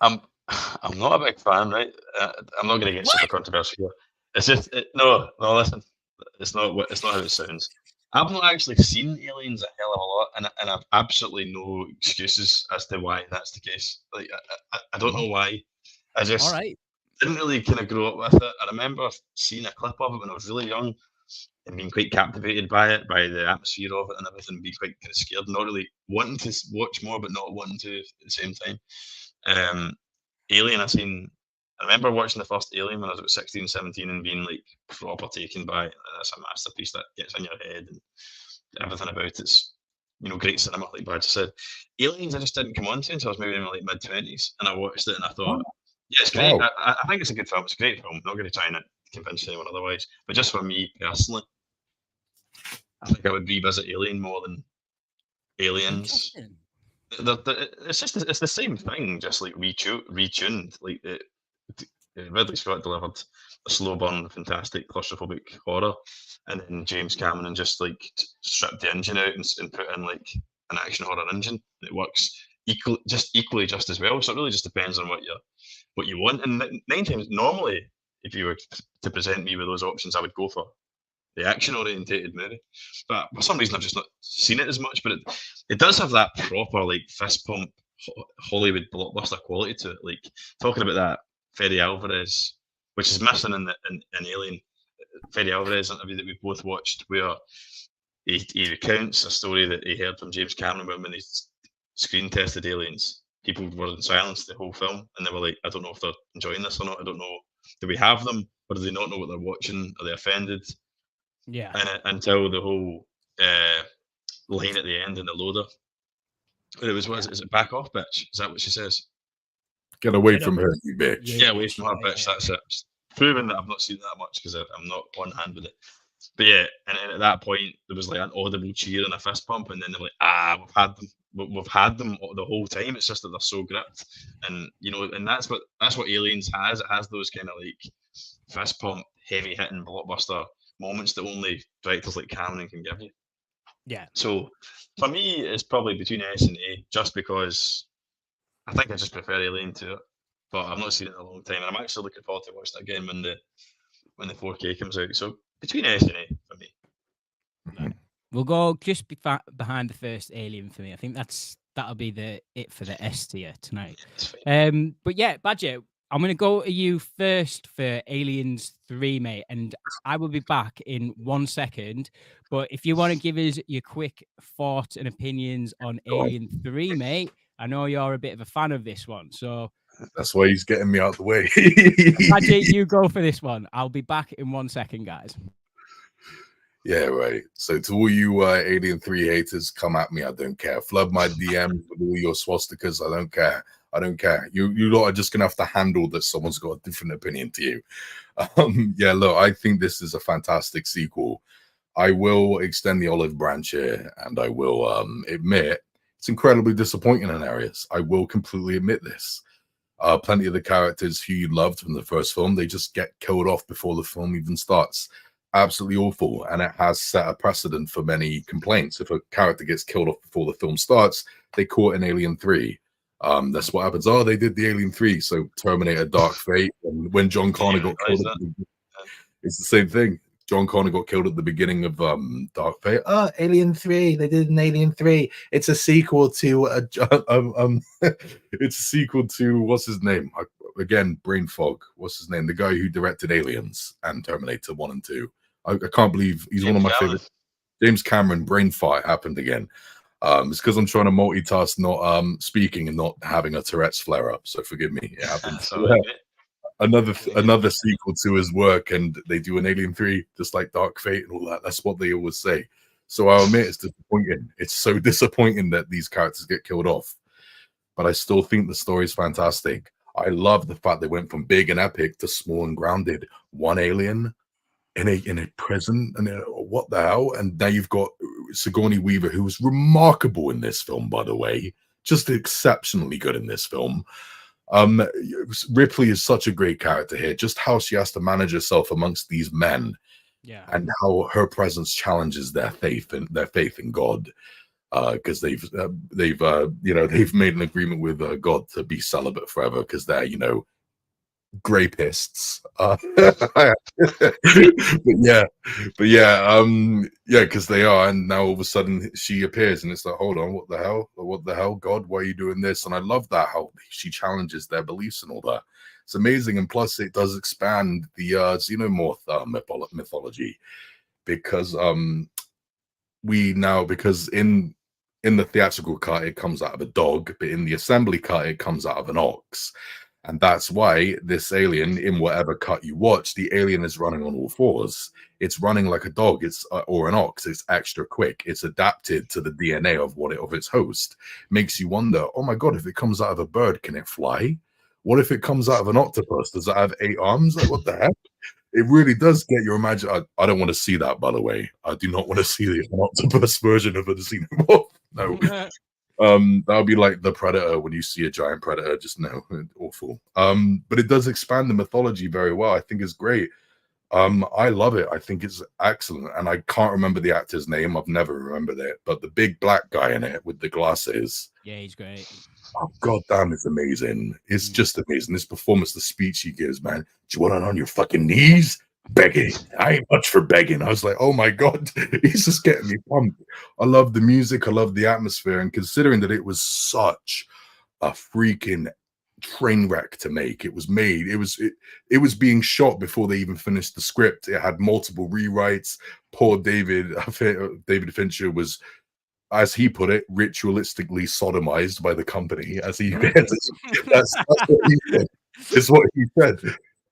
I'm not a big fan, right? I'm not going to get super controversial here. It's just no. Listen, it's not how it sounds. I've not actually seen Aliens a hell of a lot, and I've absolutely no excuses as to why that's the case. Like I don't know why. I just All right. didn't really kind of grow up with it. I remember seeing a clip of it when I was really young and being quite captivated by it, by the atmosphere of it and everything, and being quite kind of scared, not really wanting to watch more, but not wanting to at the same time. Alien, I remember watching the first Alien when I was about 16, 17 and being like proper taken by it. That's a masterpiece that gets in your head and everything about it's, great cinema, like Brad just said. Aliens, I just didn't come on to until I was maybe in my like mid-20s, and I watched it and I thought, yeah, it's great. Wow. I think it's a good film. It's a great film. I'm not going to try and convince anyone otherwise. But just for me personally, I think I would revisit Alien more than Aliens. It's the same thing, just like retuned. Like Ridley Scott delivered a slow burn, fantastic claustrophobic horror, and then James Cameron just like stripped the engine out and put in like an action horror engine. It works equally just as well. So it really just depends on what you want. And 9 times normally, if you were to present me with those options, I would go for the action-orientated movie. But for some reason, I've just not seen it as much. But it does have that proper like fist pump Hollywood blockbuster quality to it. Like talking about that Fede Alvarez, which is missing in Alien. Fede Alvarez interview that we both watched, where he recounts a story that he heard from James Cameron when he screen tested Aliens. People were in silence the whole film, and they were like, "I don't know if they're enjoying this or not. I don't know. Do we have them, or do they not know what they're watching? Are they offended?" Yeah. And until the whole line at the end in the loader, it was, is it back off, bitch? Is that what she says? Get away from her, you bitch. Yeah, away from her, bitch. That's it. It's proving that I've not seen that much because I'm not on hand with it. But yeah, and then at that point there was like an audible cheer and a fist pump, and then they're like, we've had them the whole time. It's just that they're so gripped, and and that's what Aliens has. It has those kind of like fist pump, heavy hitting blockbuster moments that only directors like Cameron can give you. Yeah. So for me, it's probably between S and A, just because I think I just prefer Alien to it, but I've not seen it in a long time, and I'm actually looking forward to watch that again when the 4K comes out. So between S and A for me. We'll go just behind the first Alien for me. I think that'll be it for the S tier tonight. But yeah, Badger, I'm going to go to you first for Aliens 3, mate, and I will be back in 1 second. But if you want to give us your quick thoughts and opinions on Alien 3, mate, I know you're a bit of a fan of this one, so that's why he's getting me out the way. Badger, you go for this one. I'll be back in 1 second, guys. Yeah, right. So to all you Alien 3 haters, come at me. I don't care. Flood my DMs with all your swastikas. I don't care. I don't care. You lot are just gonna have to handle that someone's got a different opinion to you. Yeah, look, I think this is a fantastic sequel. I will extend the olive branch here, and I will admit it's incredibly disappointing in areas. I will completely admit this. Plenty of the characters who you loved from the first film, they just get killed off before the film even starts. Absolutely awful, and it has set a precedent for many complaints. If a character gets killed off before the film starts, they caught in Alien 3. That's what happens. Oh, they did the Alien 3, so Terminator Dark Fate, and when John Connor got killed, it's the same thing. John Connor got killed at the beginning of Dark Fate. Oh, Alien 3, they did an Alien 3. It's a sequel to it's a sequel to what's his name? Again, brain fog. What's his name? The guy who directed Aliens and Terminator 1 and 2. I can't believe he's one of my favorite. James Cameron, brain fart happened again. It's because I'm trying to multitask, not speaking and not having a Tourette's flare up. So forgive me. It happens. Another sequel to his work, and they do an Alien 3, just like Dark Fate and all that. That's what they always say. So I'll admit it's disappointing. It's so disappointing that these characters get killed off. But I still think the story is fantastic. I love the fact they went from big and epic to small and grounded. One alien in a prison, and what the hell? And now you've got Sigourney Weaver, who was remarkable in this film, by the way, just exceptionally good in this film. Ripley is such a great character here, just how she has to manage herself amongst these men, and how her presence challenges their faith in God, because they've made an agreement with God to be celibate forever because they're grapists. Because they are, and now all of a sudden she appears, and it's like, hold on, what the hell, God, why are you doing this? And I love that how she challenges their beliefs and all that. It's amazing, and plus it does expand the Xenomorph mythology, because because in the theatrical cut it comes out of a dog, but in the assembly cut it comes out of an ox. And that's why this alien, in whatever cut you watch, the alien is running on all fours. It's running like a dog, or an ox. It's extra quick. It's adapted to the DNA of its host. Makes you wonder, oh my God, if it comes out of a bird, can it fly? What if it comes out of an octopus? Does it have 8 arms? Like, what the heck? It really does get your imagination. I don't want to see that, by the way. I do not want to see an octopus version of a Xenomorph. No. That would be like the Predator when you see a giant predator. Just no, awful. But it does expand the mythology very well. I think it's great. I love it. I think it's excellent. And I can't remember the actor's name. I've never remembered it. But the big black guy in it with the glasses. Yeah, he's great. Oh, God damn, it's amazing. It's just amazing. This performance, the speech he gives, man. Do you want it on your fucking knees? Begging. I ain't much for begging. I was like, oh my God, he's just getting me pumped. I love the music. I love the atmosphere. And considering that it was such a freaking train wreck to make, it was made. It was being shot before they even finished the script. It had multiple rewrites. Poor David Fincher was, as he put it, ritualistically sodomized by the company. As he that's what he said. It's what he said.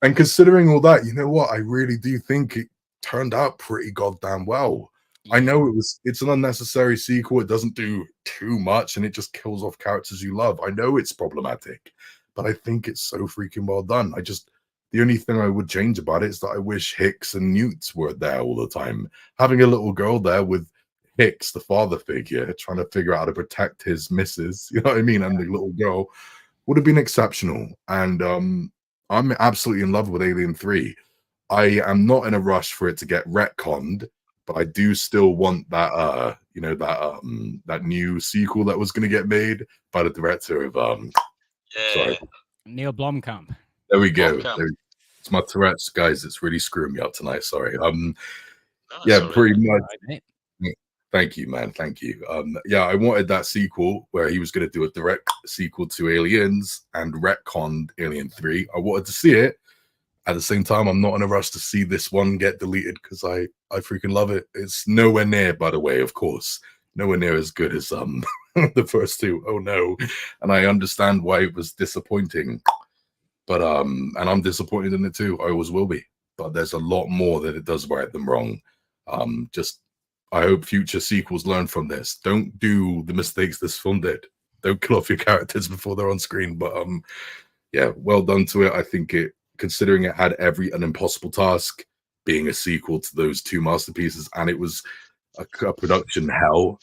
And considering all that, you know what? I really do think it turned out pretty goddamn well. I know it's an unnecessary sequel. It doesn't do too much, and it just kills off characters you love. I know it's problematic, but I think it's so freaking well done. The only thing I would change about it is that I wish Hicks and Newt were there all the time. Having a little girl there with Hicks, the father figure, trying to figure out how to protect his missus, you know what I mean, and the little girl would have been exceptional. And I'm absolutely in love with Alien 3. I am not in a rush for it to get retconned, but I do still want that that new sequel that was going to get made by the director of Neil Blomkamp. There we go. It's my Tourette's, guys. It's really screwing me up tonight. Sorry. Pretty much. Right. Thank you, man. Thank you. I wanted that sequel where he was going to do a direct sequel to Aliens and retconned Alien 3. I wanted to see it. At the same time, I'm not in a rush to see this one get deleted because I freaking love it. It's nowhere near, by the way, of course, nowhere near as good as the first two. Oh no. And I understand why it was disappointing. But and I'm disappointed in it too. I always will be. But there's a lot more that it does right than wrong. I hope future sequels learn from this. Don't do the mistakes this film did. Don't kill off your characters before they're on screen. But well done to it. I think it, considering it had an impossible task, being a sequel to those two masterpieces, and it was a production hell.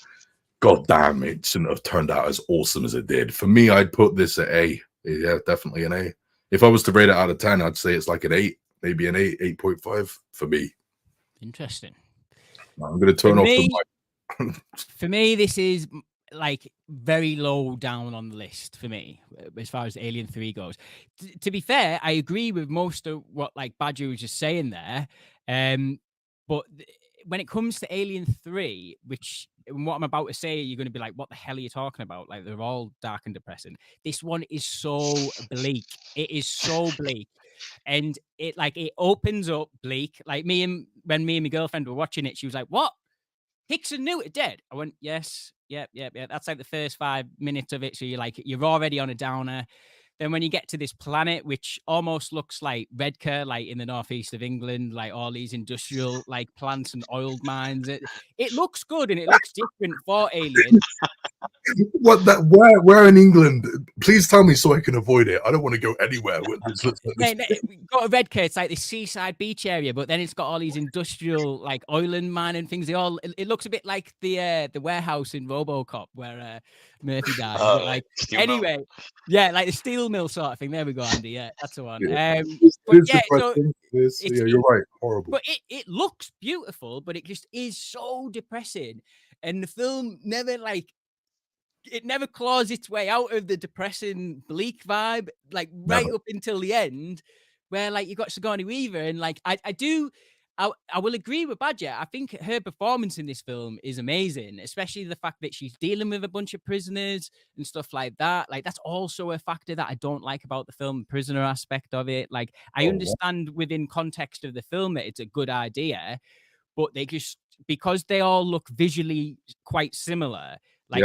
God damn, it shouldn't have turned out as awesome as it did. For me, I'd put this at A. Yeah, definitely an A. If I was to rate it out of 10, I'd say it's like an 8, maybe an 8.5 for me. Interesting. I'm going to turn off the mic. For me, this is like very low down on the list for me as far as Alien 3 goes. To be fair, I agree with most of what like Badger was just saying there. But when it comes to Alien 3, which what I'm about to say, you're going to be like, what the hell are you talking about? Like, they're all dark and depressing. This one is so bleak. It is so bleak. And it opens up bleak. Like when me and my girlfriend were watching it, she was like, what? Hicks and Newt are dead? I went, yes. Yep. That's like the first 5 minutes of it. So you're already on a downer. Then when you get to this planet, which almost looks like Redcar, like in the northeast of England, like all these industrial like plants and oil mines, it looks good and it looks different for Alien. What that? Where in England? Please tell me so I can avoid it. I don't want to go anywhere with this. Looks like this. We got a red it's like the seaside beach area, but then it's got all these industrial like oil and mining things. It looks a bit like the warehouse in RoboCop where Murphy dies. But like anyway, yeah, like the steel mill sort of thing. There we go, Andy. Yeah, that's the one. But yeah, so yeah, you're right. Horrible. But it looks beautiful, but it just is so depressing, and the film never it never claws its way out of the depressing, bleak vibe, like right up until the end, where like you got Sigourney Weaver, and like I will agree with Badger. I think her performance in this film is amazing, especially the fact that she's dealing with a bunch of prisoners and stuff like that. Like that's also a factor that I don't like about the film, the prisoner aspect of it. Like I understand within context of the film that it's a good idea, but they just because they all look visually quite similar. Like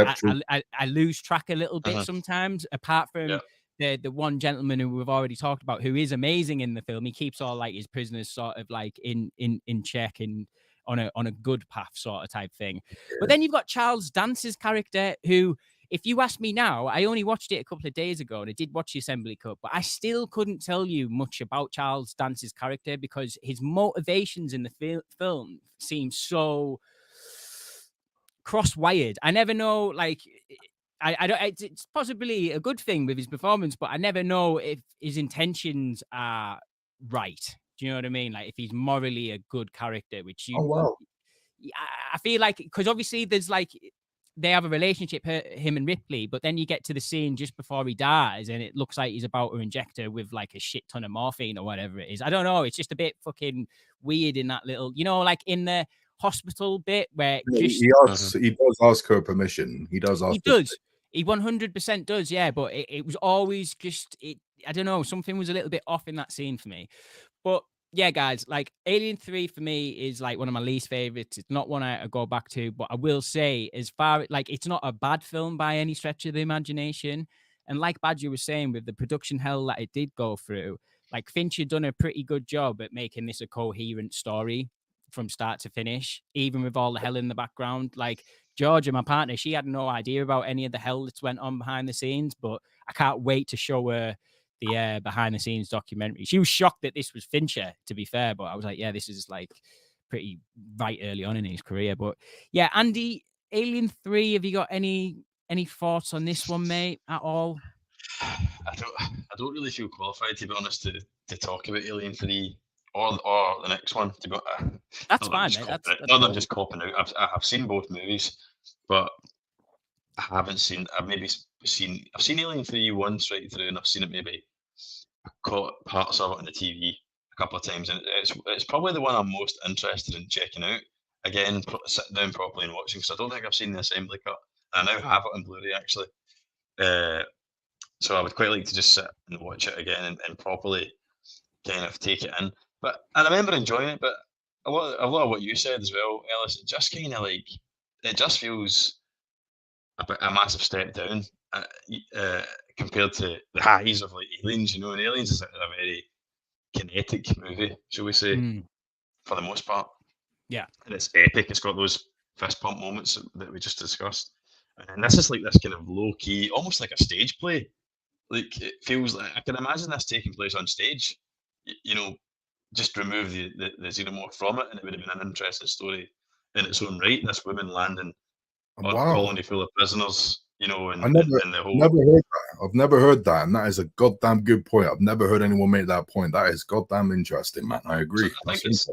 I lose track a little bit sometimes, apart from the one gentleman who we've already talked about, who is amazing in the film. He keeps all like his prisoners sort of like in check and on a good path sort of type thing. But then you've got Charles Dance's character, who, if you ask me now, I only watched it a couple of days ago and I did watch the assembly cut, but I still couldn't tell you much about Charles Dance's character because his motivations in the film seem so cross-wired. I never know, like, I don't. It's possibly a good thing with his performance, but I never know if his intentions are right. Do you know what I mean? Like, if he's morally a good character, which you. Oh wow. I feel like because obviously there's like they have a relationship, him and Ripley, but then you get to the scene just before he dies, and it looks like he's about to inject her with like a shit ton of morphine or whatever it is. I don't know. It's just a bit fucking weird in that little, you know, like in the hospital bit where he does ask her permission. He does ask. He does. He 100% does. Yeah, but it was always just I don't know. Something was a little bit off in that scene for me. But yeah, guys, like Alien 3 for me is like one of my least favorites. It's not one I go back to, but I will say, as far like it's not a bad film by any stretch of the imagination. And like Badger was saying, with the production hell that it did go through, like Fincher done a pretty good job at making this a coherent story from start to finish, even with all the hell in the background. Like Georgia, my partner, she had no idea about any of the hell that's went on behind the scenes, but I can't wait to show her the behind the scenes documentary. She was shocked that this was Fincher, to be fair, but I was like, yeah, this is like pretty right early on in his career. But yeah, Andy, Alien 3, have you got any thoughts on this one, mate, at all? I don't really feel qualified, to be honest, to talk about Alien 3 or the next one. To be that's fine, mate. Not that I'm just copping out. I've seen both movies, but I haven't seen. I've seen Alien 3 once right through, and I've seen it maybe. I caught parts of it on the TV a couple of times, and it's probably the one I'm most interested in checking out again, sitting down properly and watching, because I don't think I've seen the assembly cut. I now have it on Blu-ray actually, so I would quite like to just sit and watch it again and properly kind of take it in. But I remember enjoying it, but a lot of what you said as well, Ellis, it just kind of like, it just feels a massive step down compared to the highs of like Aliens, you know, and Aliens is a very kinetic movie, shall we say, for the most part. Yeah. And it's epic. It's got those fist pump moments that we just discussed. And this is like this kind of low key, almost like a stage play. Like it feels like, I can imagine this taking place on stage, you know, just remove the Xenomorph from it, and it would have been an interesting story in its own right. This woman landing on a colony full of prisoners, you know, and the whole. Never heard that. I've never heard that, and that is a goddamn good point. I've never heard anyone make that point. That is goddamn interesting, man. I agree. So I think it's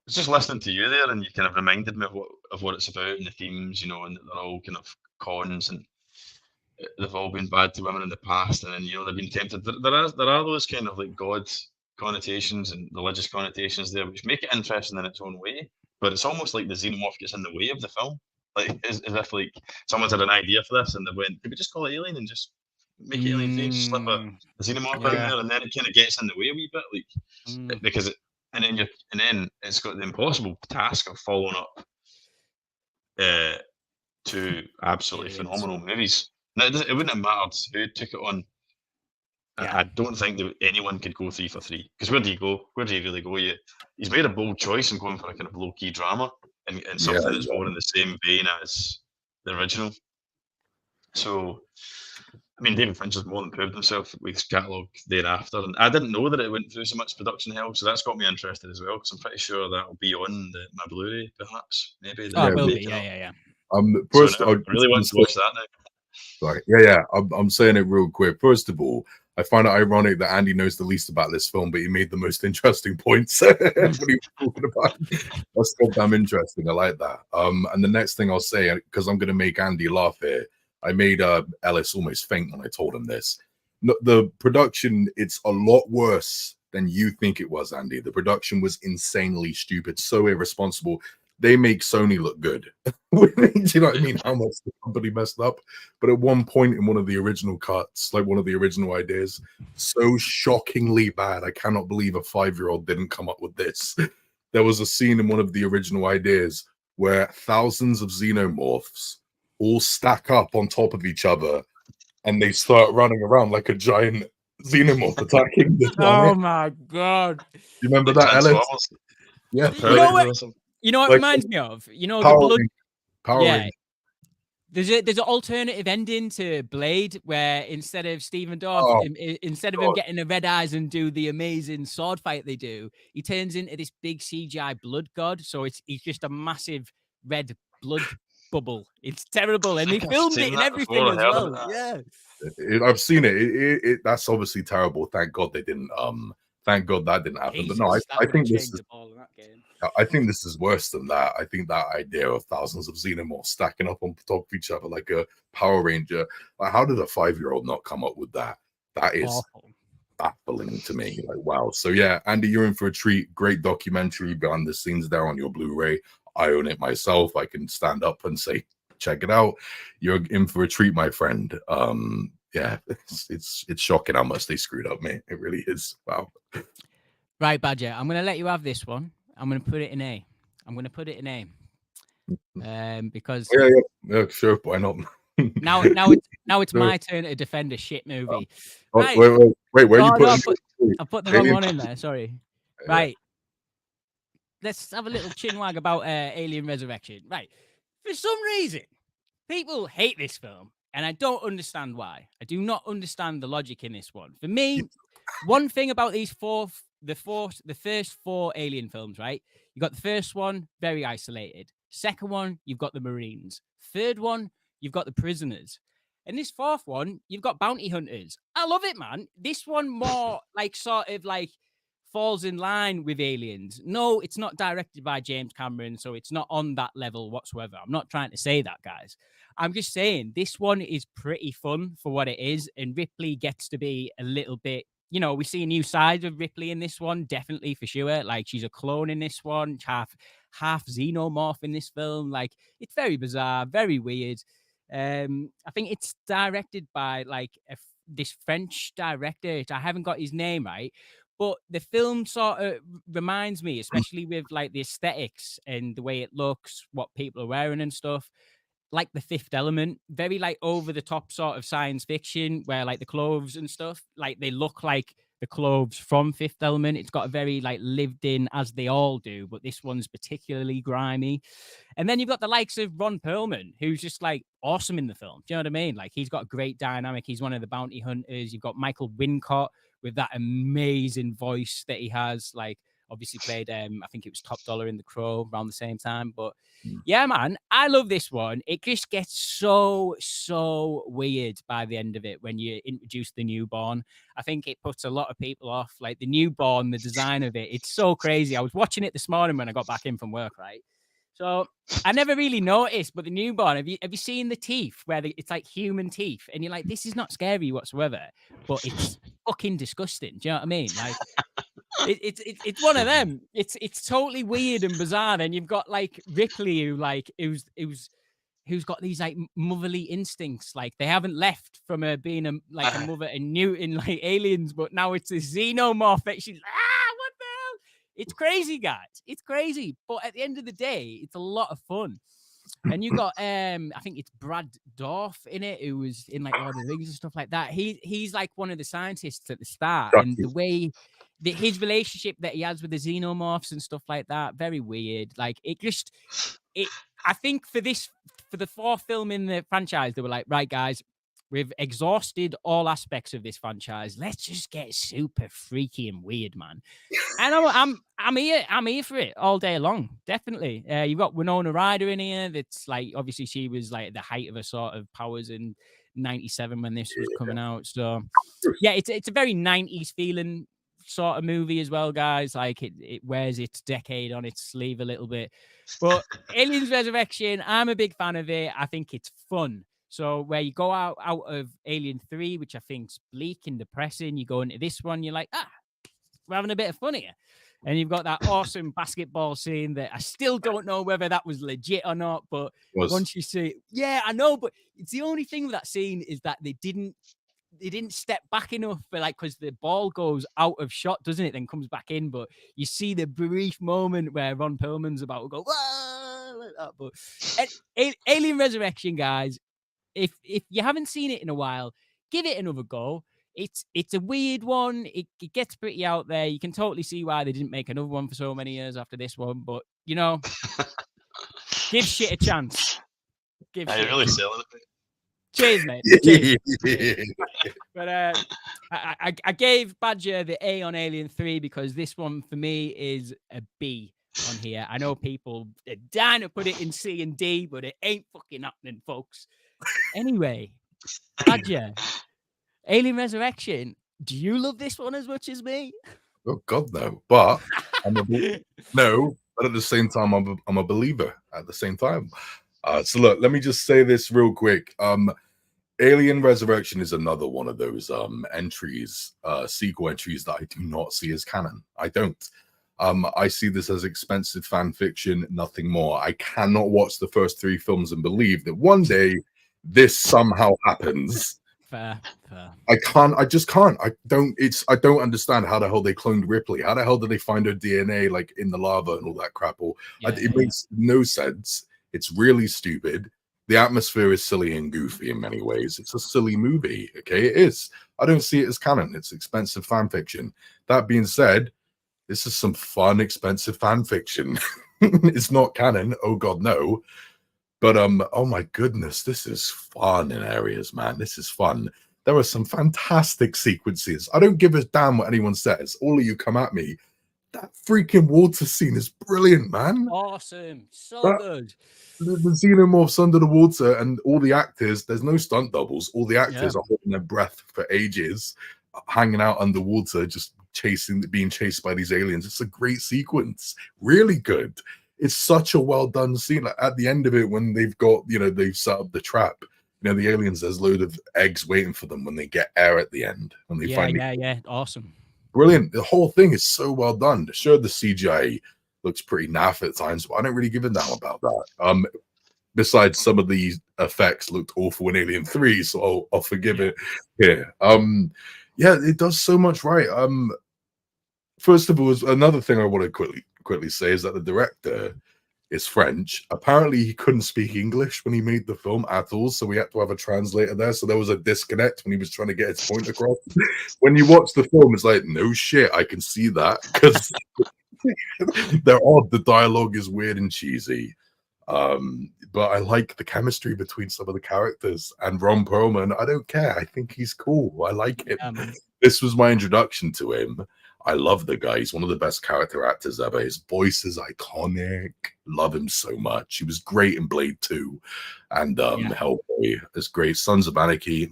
just listening to you there, and you kind of reminded me of what it's about and the themes, you know, and they're all kind of cons, and they've all been bad to women in the past, and then, you know, they've been tempted. There are those kind of like God connotations and religious connotations there, which make it interesting in its own way. But it's almost like the Xenomorph gets in the way of the film, like as if like someone's had an idea for this and they went, "Did we just call it Alien and just make it Alien 3 and slip a Xenomorph in there?" And then it kind of gets in the way a wee bit, like because it, and then it's got the impossible task of following up two absolutely phenomenal movies. Now, it wouldn't have mattered who took it on. Yeah. I don't think that anyone could go 3 for 3, because where do you go? Where do you really go? He's made a bold choice in going for a kind of low key drama and something that's more in the same vein as the original. So, I mean, David Fincher's more than proved himself with his catalogue thereafter. And I didn't know that it went through so much production hell, so that's got me interested as well, because I'm pretty sure that'll be on my Blu-ray, perhaps. Maybe. Oh, Yeah, it will be. making Yeah, up. yeah, yeah. First, So now I really want to watch that now. Sorry. Yeah. I'm saying it real quick. First of all, I find it ironic that Andy knows the least about this film, but he made the most interesting points when he was talking about it. That's goddamn interesting. I like that. And the next thing I'll say, because I'm gonna make Andy laugh here, I made Ellis almost faint when I told him this. No, the production, it's a lot worse than you think it was, Andy. The production was insanely stupid, so irresponsible. They make Sony look good. Do you know what I mean? How much the company messed up. But at one point in one of the original cuts, like one of the original ideas, so shockingly bad. I cannot believe a 5-year-old didn't come up with this. There was a scene in one of the original ideas where thousands of xenomorphs all stack up on top of each other and they start running around like a giant xenomorph attacking the planet. Oh my god! You remember Like that, Ellis? Transformers. Yeah. You know what? Awesome. You know what Like, reminds me of? You know, the Power blood. Power Rangers. There's an alternative ending to Blade where instead of Stephen Dorff, Oh, instead of him getting the red eyes and do the amazing sword fight they do, he turns into this big CGI blood god. So he's just a massive red blood bubble. It's terrible, and they I've filmed seen it and that everything before, I as heard well. about that. Yeah, I've seen it. That's obviously terrible. Thank God they didn't. Thank God that didn't happen. Jesus, But no, I that would think have this changed is. the ball in that game. I think this is worse than that. I think that idea of thousands of xenomorphs stacking up on top of each other like a Power Ranger. Like, how did a 5-year-old not come up with that? That is Awful. baffling to me. Like, wow. So yeah, Andy, you're in for a treat. Great documentary behind the scenes there on your Blu-ray. I own it myself. I can stand up and say, check it out. You're in for a treat, my friend. Yeah, it's shocking how much they screwed up, mate. It really is. Wow. Right, Badger, I'm going to let you have this one. I'm going to put it in A. Because Yeah, sure. Why not? now it's my turn to defend a shit movie. Right. Wait, where are you No, putting? I put the wrong one in there. Sorry. Right. Let's have a little chinwag about Alien Resurrection. Right. For some reason, people hate this film, and I don't understand why. I do not understand the logic in this one. For me, one thing about the first 4 Alien films, right? You got the first one, very isolated. Second one, you've got the Marines. Third one, you've got the prisoners. And this fourth one, you've got bounty hunters. I love it, man. This one more like sort of like falls in line with Aliens. No, it's not directed by James Cameron, so it's not on that level whatsoever. I'm not trying to say that, guys. I'm just saying this one is pretty fun for what it is, and Ripley gets to be a little bit, you know, we see a new side of Ripley in this one, definitely for sure. Like, she's a clone in this one, half xenomorph in this film. Like, it's very bizarre, very weird. I think it's directed by like this French director. I haven't got his name right, but the film sort of reminds me, especially with like the aesthetics and the way it looks, what people are wearing and stuff, like The Fifth Element, very like over the top sort of science fiction where like the clothes and stuff, like they look like the clothes from Fifth Element. It's got a very like lived in, as they all do, but this one's particularly grimy. And then you've got the likes of Ron Perlman, who's just like awesome in the film. Do you know what I mean? Like, he's got a great dynamic. He's one of the bounty hunters. You've got Michael Wincott with that amazing voice that he has, like obviously played, I think it was Top Dollar in The Crow around the same time. But yeah, man, I love this one. It just gets so weird by the end of it when you introduce the newborn. I think it puts a lot of people off. Like, the newborn, the design of it, it's so crazy. I was watching it this morning when I got back in from work, right? So I never really noticed, but the newborn, have you seen the teeth where it's like human teeth? And you're like, this is not scary whatsoever, but it's fucking disgusting. Do you know what I mean? Like, it's one of them. It's totally weird and bizarre. And you've got like Ripley, who's got these like motherly instincts. Like, they haven't left from her being a mother and new in like Aliens, but now it's a xenomorph that she's what the hell? It's crazy, guys. It's crazy. But at the end of the day, it's a lot of fun. And you got I think it's Brad Dourif in it, who was in like Lord of the Rings and stuff like that. He's like one of the scientists at the start, and the way his relationship that he has with the xenomorphs and stuff like that, very weird. Like, I think for the fourth film in the franchise, they were like, right, guys, we've exhausted all aspects of this franchise. Let's just get super freaky and weird, man. And I'm here for it all day long. Definitely. You've got Winona Ryder in here. That's like, obviously she was like at the height of her sort of powers in 97 when this was coming out. So yeah, it's a very 90s feeling sort of movie as well, guys. Like it wears its decade on its sleeve a little bit. But Aliens Resurrection, I'm a big fan of it. I think it's fun. So where you go out of Alien 3, which I think's bleak and depressing, you go into this one, you're like, we're having a bit of fun here. And you've got that awesome basketball scene that I still don't know whether that was legit or not. But once you see it, yeah, I know. But it's the only thing with that scene is that they didn't step back enough for like, because the ball goes out of shot, doesn't it? Then comes back in. But you see the brief moment where Ron Perlman's about to go, whoa, like that. But Alien Resurrection, guys, if you haven't seen it in a while, give it another go. It's a weird one. It gets pretty out there. You can totally see why they didn't make another one for so many years after this one. But, you know, give shit a chance. You're really selling it. Cheers, mate. Cheers. But I gave Badger the A on Alien 3 because this one for me is a B on here. I know people are dying to put it in C and D, but it ain't fucking happening, folks. Anyway, Badger, Alien Resurrection, do you love this one as much as me? Oh God, no. But no. But at the same time, I'm a believer. At the same time, so look, let me just say this real quick. Alien Resurrection is another one of those entries, sequel entries that I do not see as canon. I don't. I see this as expensive fan fiction, nothing more. I cannot watch the first 3 films and believe that one day this somehow happens. Fair. I just can't. I don't understand how the hell they cloned Ripley. How the hell did they find her DNA like in the lava and all that crap? It makes no sense. It's really stupid. The atmosphere is silly and goofy in many ways. It's a silly movie. Okay, it is. I don't see it as canon. It's expensive fan fiction. That being said, this is some fun, expensive fan fiction. It's not canon. Oh God, no. But oh my goodness, this is fun in areas, man. This is fun. There are some fantastic sequences. I don't give a damn what anyone says. All of you come at me. That freaking water scene is brilliant, man. Awesome. So good. The xenomorphs under the water and all the actors, there's no stunt doubles. All the actors are holding their breath for ages, hanging out underwater, just being chased by these aliens. It's a great sequence. Really good. It's such a well done scene. Like at the end of it, when they've got, they've set up the trap, the aliens, there's a load of eggs waiting for them when they get air at the end. When they finally awesome. Brilliant. The whole thing is so well done. Sure, the CGI looks pretty naff at times, but I don't really give a damn about that. Besides, some of the effects looked awful in Alien 3, so I'll forgive it here. It does so much right. First of all, another thing I want to quickly say is that the director is French. Apparently, he couldn't speak English when he made the film at all, so we had to have a translator there. So there was a disconnect when he was trying to get his point across. When you watch the film, it's like, no shit, I can see that, because they're odd. The dialogue is weird and cheesy. But I like the chemistry between some of the characters, and Ron Perlman, I don't care. I think he's cool. I like him. This was my introduction to him. I love the guy. He's one of the best character actors ever. His voice is iconic. Love him so much. He was great in Blade 2 and Hellboy is great. Sons of Anarchy.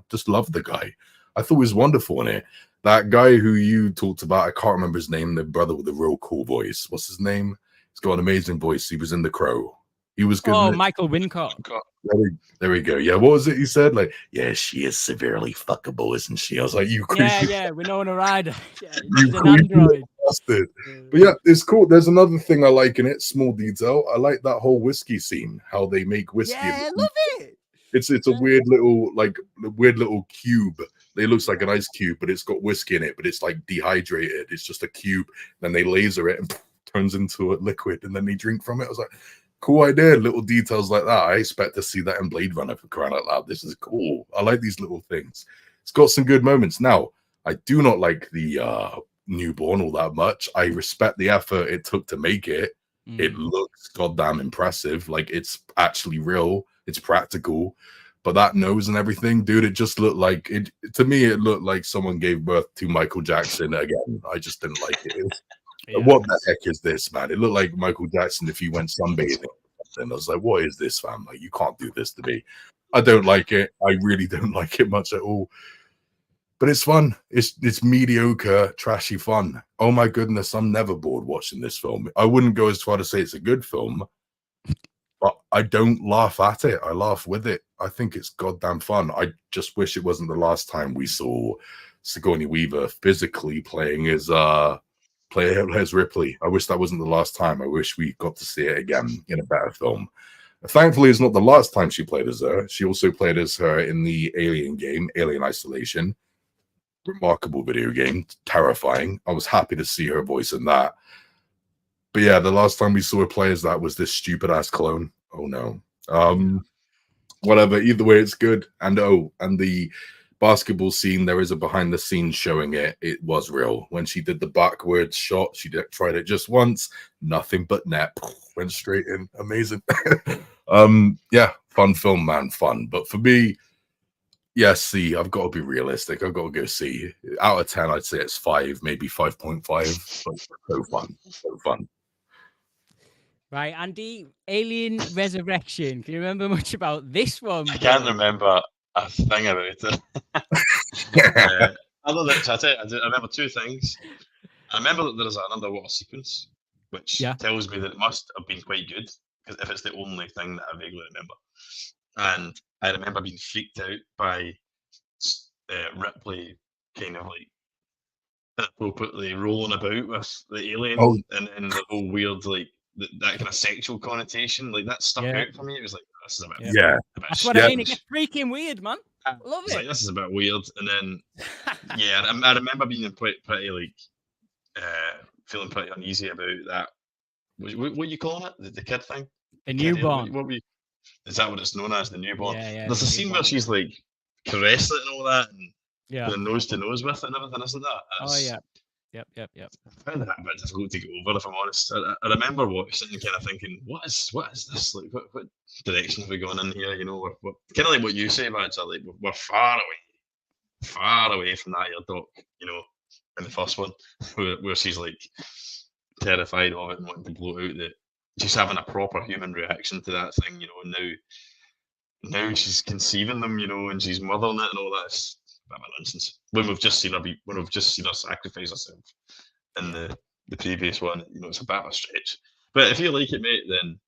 Just love the guy. I thought he was wonderful in it. That guy who you talked about, I can't remember his name, the brother with the real cool voice. What's his name? He's got an amazing voice. He was in The Crow. He was good. Oh, Michael Wincott. There we go. Yeah, what was it he said? Like, yeah, she is severely fuckable, isn't she? I was like, you creepy. Yeah, Winona Ryder. Yeah, she's an android. Bastard. But yeah, it's cool. There's another thing I like in it, small detail. I like that whole whiskey scene, how they make whiskey. Yeah, I love it. It's a weird little cube. It looks like an ice cube, but it's got whiskey in it, but it's like dehydrated. It's just a cube. Then they laser it and turns into a liquid, and then they drink from it. I was like, cool idea. Little details like that. I expect to see that in Blade Runner, for crying out loud. This is cool. I like these little things. It's got some good moments. Now, I do not like the newborn all that much. I respect the effort it took to make it. It looks goddamn impressive. Like, it's actually real. It's practical. But that nose and everything, dude, it just looked like it. To me, it looked like someone gave birth to Michael Jackson again. I just didn't like it. What the heck is this, man? It looked like Michael Jackson if he went sunbathing. And I was like, what is this, fam? Like, you can't do this to me. I don't like it. I really don't like it much at all. But it's fun. It's mediocre, trashy fun. Oh my goodness, I'm never bored watching this film. I wouldn't go as far to say it's a good film, but I don't laugh at it. I laugh with it. I think it's goddamn fun. I just wish it wasn't the last time we saw Sigourney Weaver physically playing as Ripley. I wish that wasn't the last time. I wish we got to see it again in a better film. Thankfully, it's not the last time she played as her. She also played as her in the Alien game, Alien Isolation. Remarkable video game, terrifying. I was happy to see her voice in that. But yeah, the last time we saw her play as that was this stupid ass clone. Oh no. Whatever. Either way, it's good. And the basketball scene, there is a behind the scenes showing it. It was real. When she did the backwards shot, she tried it just once. Nothing but net. Went straight in. Amazing. Yeah, fun film, man. Fun. But for me, yes, see, I've got to be realistic. I've got to go see. Out of 10, I'd say it's 5, maybe 5.5. But so fun. So fun. Right, Andy, Alien Resurrection. Can you remember much about this one? I can't remember a thing about it. Other than I remember two things. I remember that there's an underwater sequence, which tells me that it must have been quite good, because if it's the only thing that I vaguely remember. And I remember being freaked out by Ripley kind of like inappropriately rolling about with the alien and the whole weird like that kind of sexual connotation. Like that stuck out for me. It was like, this is a bit That's what I mean. It gets freaking weird, man. Love it. Like, this is a bit weird. And then I remember being pretty like feeling pretty uneasy about that. What are you calling it? The kid thing? The newborn. Is that what it's known as, the newborn? Yeah, there's a scene where she's like caressing it and all that, and going nose to nose with it and everything, isn't that? Yep. I found that a bit difficult to get over, if I'm honest. I remember watching and kind of thinking, what is this? Like, what direction have we gone in here? You know, we're kind of like what you say about it. Like, we're far away from that here doc. You know, in the first one, where she's like terrified of it and wanting to blow out that. She's having a proper human reaction to that thing, you know, and now she's conceiving them, you know, and she's mothering it and all that. It's a bit of nonsense. When we've just seen her sacrifice herself in the previous one, you know, it's a bit of a stretch. But if you like it, mate, then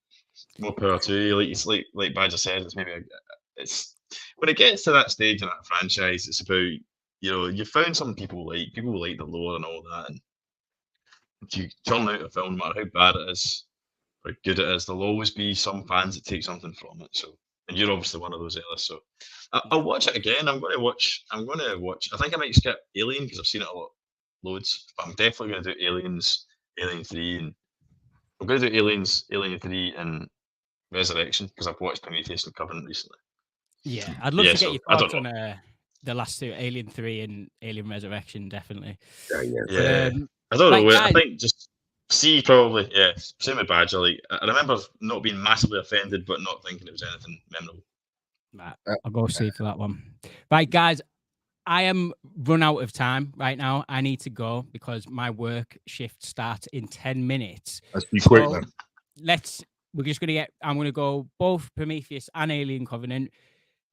more power to you. Like it's like Badger said, it's maybe it's when it gets to that stage in that franchise, it's about, you know, you found some people like the lore and all that, and if you turn out a film, no matter how bad it is, how good it is, there'll always be some fans that take something from it. So, and you're obviously one of those, Ellis. So, I'll watch it again. I'm going to watch. I think I might skip Alien because I've seen it loads. But I'm definitely going to do Aliens, Alien 3, and I'm going to do Aliens, Alien 3, and Resurrection because I've watched Prometheus and Covenant recently. Yeah, I'd love to get your thoughts on the last two, Alien 3 and Alien Resurrection, definitely. Yeah. I don't know. I think just. C probably, yeah. Same with Badger. Like I remember not being massively offended, but not thinking it was anything memorable. Right, I'll go C for that one. Right, guys, I am run out of time right now. I need to go because my work shift starts in 10 minutes. Let's be quick then. We're just gonna I'm gonna go both Prometheus and Alien Covenant.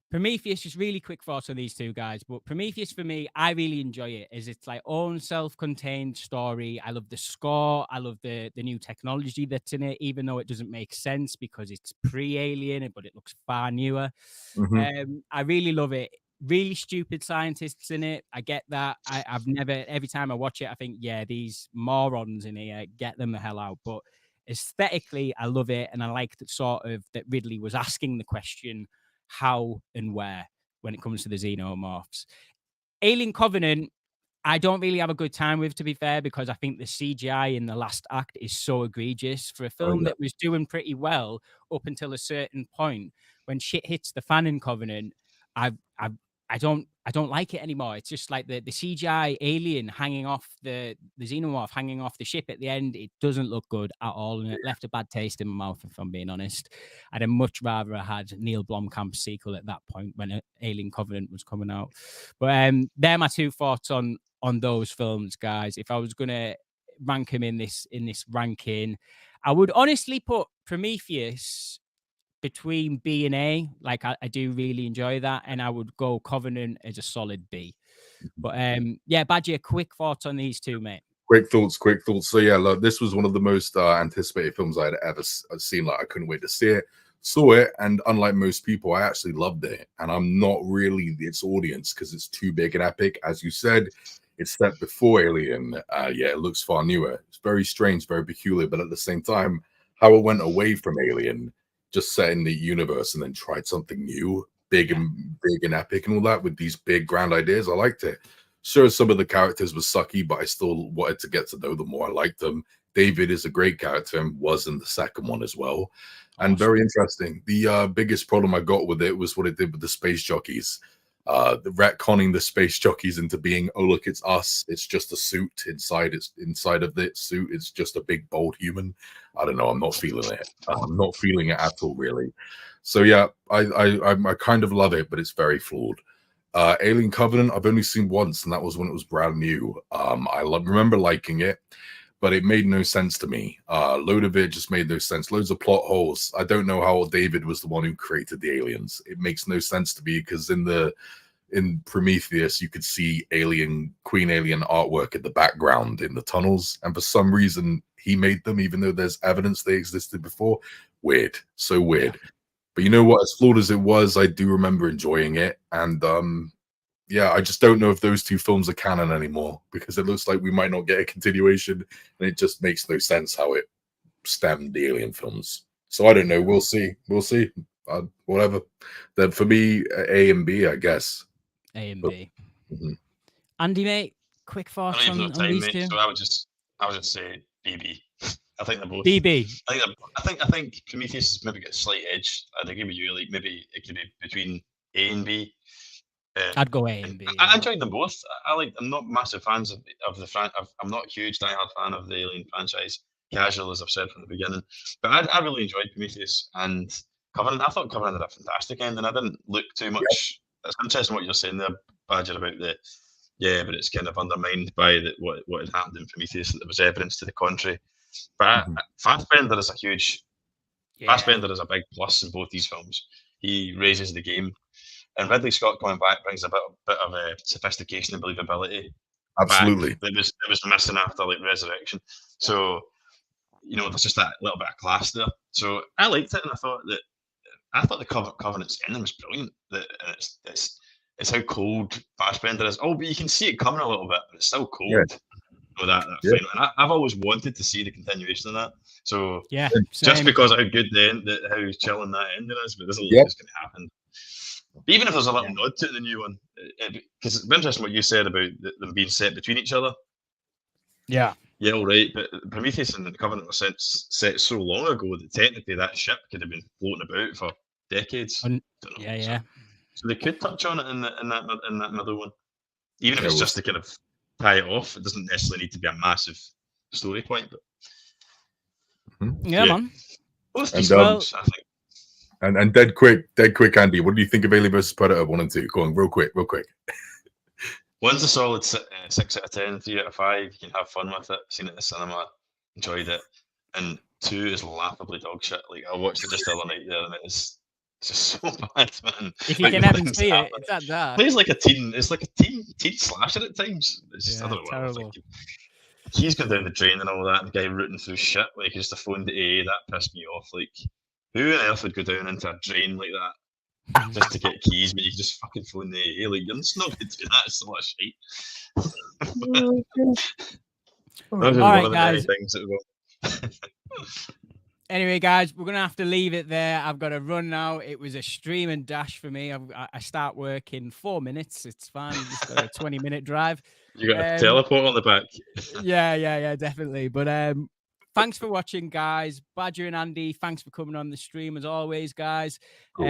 Prometheus, just really quick thoughts on these two guys. But Prometheus, for me, I really enjoy it. It's like own self-contained story. I love the score. I love the new technology that's in it, even though it doesn't make sense because it's pre-Alien, but it looks far newer. Mm-hmm. I really love it. Really stupid scientists in it. I get that. I've never, every time I watch it, I think, yeah, these morons in here, get them the hell out. But aesthetically, I love it. And I like that sort of that Ridley was asking the question, how and where when it comes to the xenomorphs. Alien Covenant, I don't really have a good time with, to be fair, because I think the CGI in the last act is so egregious for a film that was doing pretty well up until a certain point. When shit hits the fan in Covenant, I I don't like it anymore. It's just like the CGI alien hanging off the Xenomorph hanging off the ship at the end. It doesn't look good at all, and it left a bad taste in my mouth, if I'm being honest. I'd have much rather had Neil Blomkamp's sequel at that point when Alien Covenant was coming out. But they're my two thoughts on those films, guys. If I was gonna rank them in this ranking, I would honestly put Prometheus between B and A. Like I do really enjoy that, and I would go Covenant as a solid B. But yeah, Badger, quick thoughts on these two, mate. Quick thoughts. So yeah, look, this was one of the most anticipated films I'd ever seen. Like I couldn't wait to see it. Saw it, and unlike most people, I actually loved it. And I'm not really its audience because it's too big and epic. As you said, it's set before Alien. Yeah, it looks far newer. It's very strange, very peculiar, but at the same time, how it went away from Alien, just set in the universe and then tried something new, big and epic and all that with these big grand ideas. I liked it. Sure, some of the characters were sucky, but I still wanted to get to know them more. I liked them. David is a great character and was in the second one as well. And very interesting. The biggest problem I got with it was what it did with the space jockeys. The retconning the space jockeys into being, oh look, it's us. It's just a suit inside. It's inside of the suit. It's just a big bold human. I don't know. I'm not feeling it. I'm not feeling it at all, really. So yeah, I kind of love it, but it's very flawed. Alien Covenant, I've only seen once, and that was when it was brand new. I remember liking it, but it made no sense to me. Load of it just made no sense. Loads of plot holes. I don't know how David was the one who created the aliens. It makes no sense to me because in Prometheus, you could see Queen Alien artwork in the background in the tunnels, and for some reason he made them, even though there's evidence they existed before. Weird, so weird. But you know what? As flawed as it was, I do remember enjoying it, and yeah, I just don't know if those two films are canon anymore because it looks like we might not get a continuation, and it just makes no sense how it stemmed the Alien films. So I don't know. We'll see. Whatever. Then for me, A and B, I guess. A and B. Andy, mate, quick thoughts on these two. So I would just say BB. I think they're both BB. I think Prometheus maybe got a slight edge. I'd agree with you. Like maybe it could be between A and B. I'd go A and B. I enjoyed them both. I'm not massive fans of the I'm not a huge diehard fan of the Alien franchise. Casual, as I've said from the beginning. But I really enjoyed Prometheus and Covenant. I thought Covenant had a fantastic ending. I didn't look too much. Yep. It's interesting what you're saying there, Badger, about but it's kind of undermined by what had happened in Prometheus, and there was evidence to the contrary. But Fassbender is a huge. Fassbender is a big plus in both these films. He raises the game, and Ridley Scott coming back brings a bit of sophistication and believability. Absolutely, it was missing after like Resurrection. So there's just that little bit of class there. So I liked it, and I thought the Covenant's ending was brilliant. It's how cold Fassbender is. Oh, but you can see it coming a little bit, but it's still cold. Yeah. That final. And I've always wanted to see the continuation of that. So yeah, just because of how good how chilling that ending is, but this is going to happen. Even if there's a little nod to the new one, because it's interesting what you said about them being set between each other. Yeah, all right. But Prometheus and the Covenant were set so long ago that technically that ship could have been floating about for decades. Yeah. So they could touch on it in that middle one, even if it's just to kind of tie it off. It doesn't necessarily need to be a massive story point, but yeah, man. Both these films, I think. And dead quick, Andy. What do you think of Alien vs Predator 1 and 2? Go on, real quick. One's a solid 6 out of 10, 3 out of 5. You can have fun with it. Seen it in the cinema, enjoyed it. And 2 is laughably dog shit. Like I watched it just the other night there, and it's just so bad, man. If you can ever see it, it's at that. Plays like a teen. It's like a teen slasher at times. It's just I don't know what I'm thinking. He's going down the drain and all that, and the guy rooting through shit when he could just have phoned the AA. That pissed me off. Like, who on earth would go down into a drain like that just to get keys when you can just fucking phone the AA? Like, you're just not going to do that. It's a lot of shit. All right, guys. Anyway, guys, we're going to have to leave it there. I've got to run now. It was a stream and dash for me. I start work in 4 minutes. It's fine. You just got a 20-minute drive. You got a teleport on the back. Yeah, definitely. But thanks for watching, guys. Badger and Andy, thanks for coming on the stream as always, guys. Cool.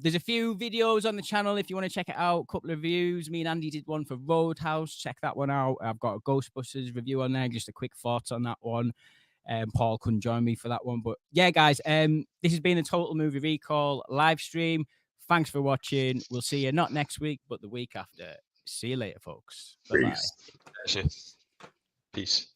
There's a few videos on the channel if you want to check it out. A couple of reviews. Me and Andy did one for Roadhouse. Check that one out. I've got a Ghostbusters review on there. Just a quick thoughts on that one. Paul couldn't join me for that one, but yeah, guys. This has been a Total Movie Recall live stream. Thanks for watching. We'll see you not next week, but the week after. See you later, folks. Bye-bye. Peace. Peace.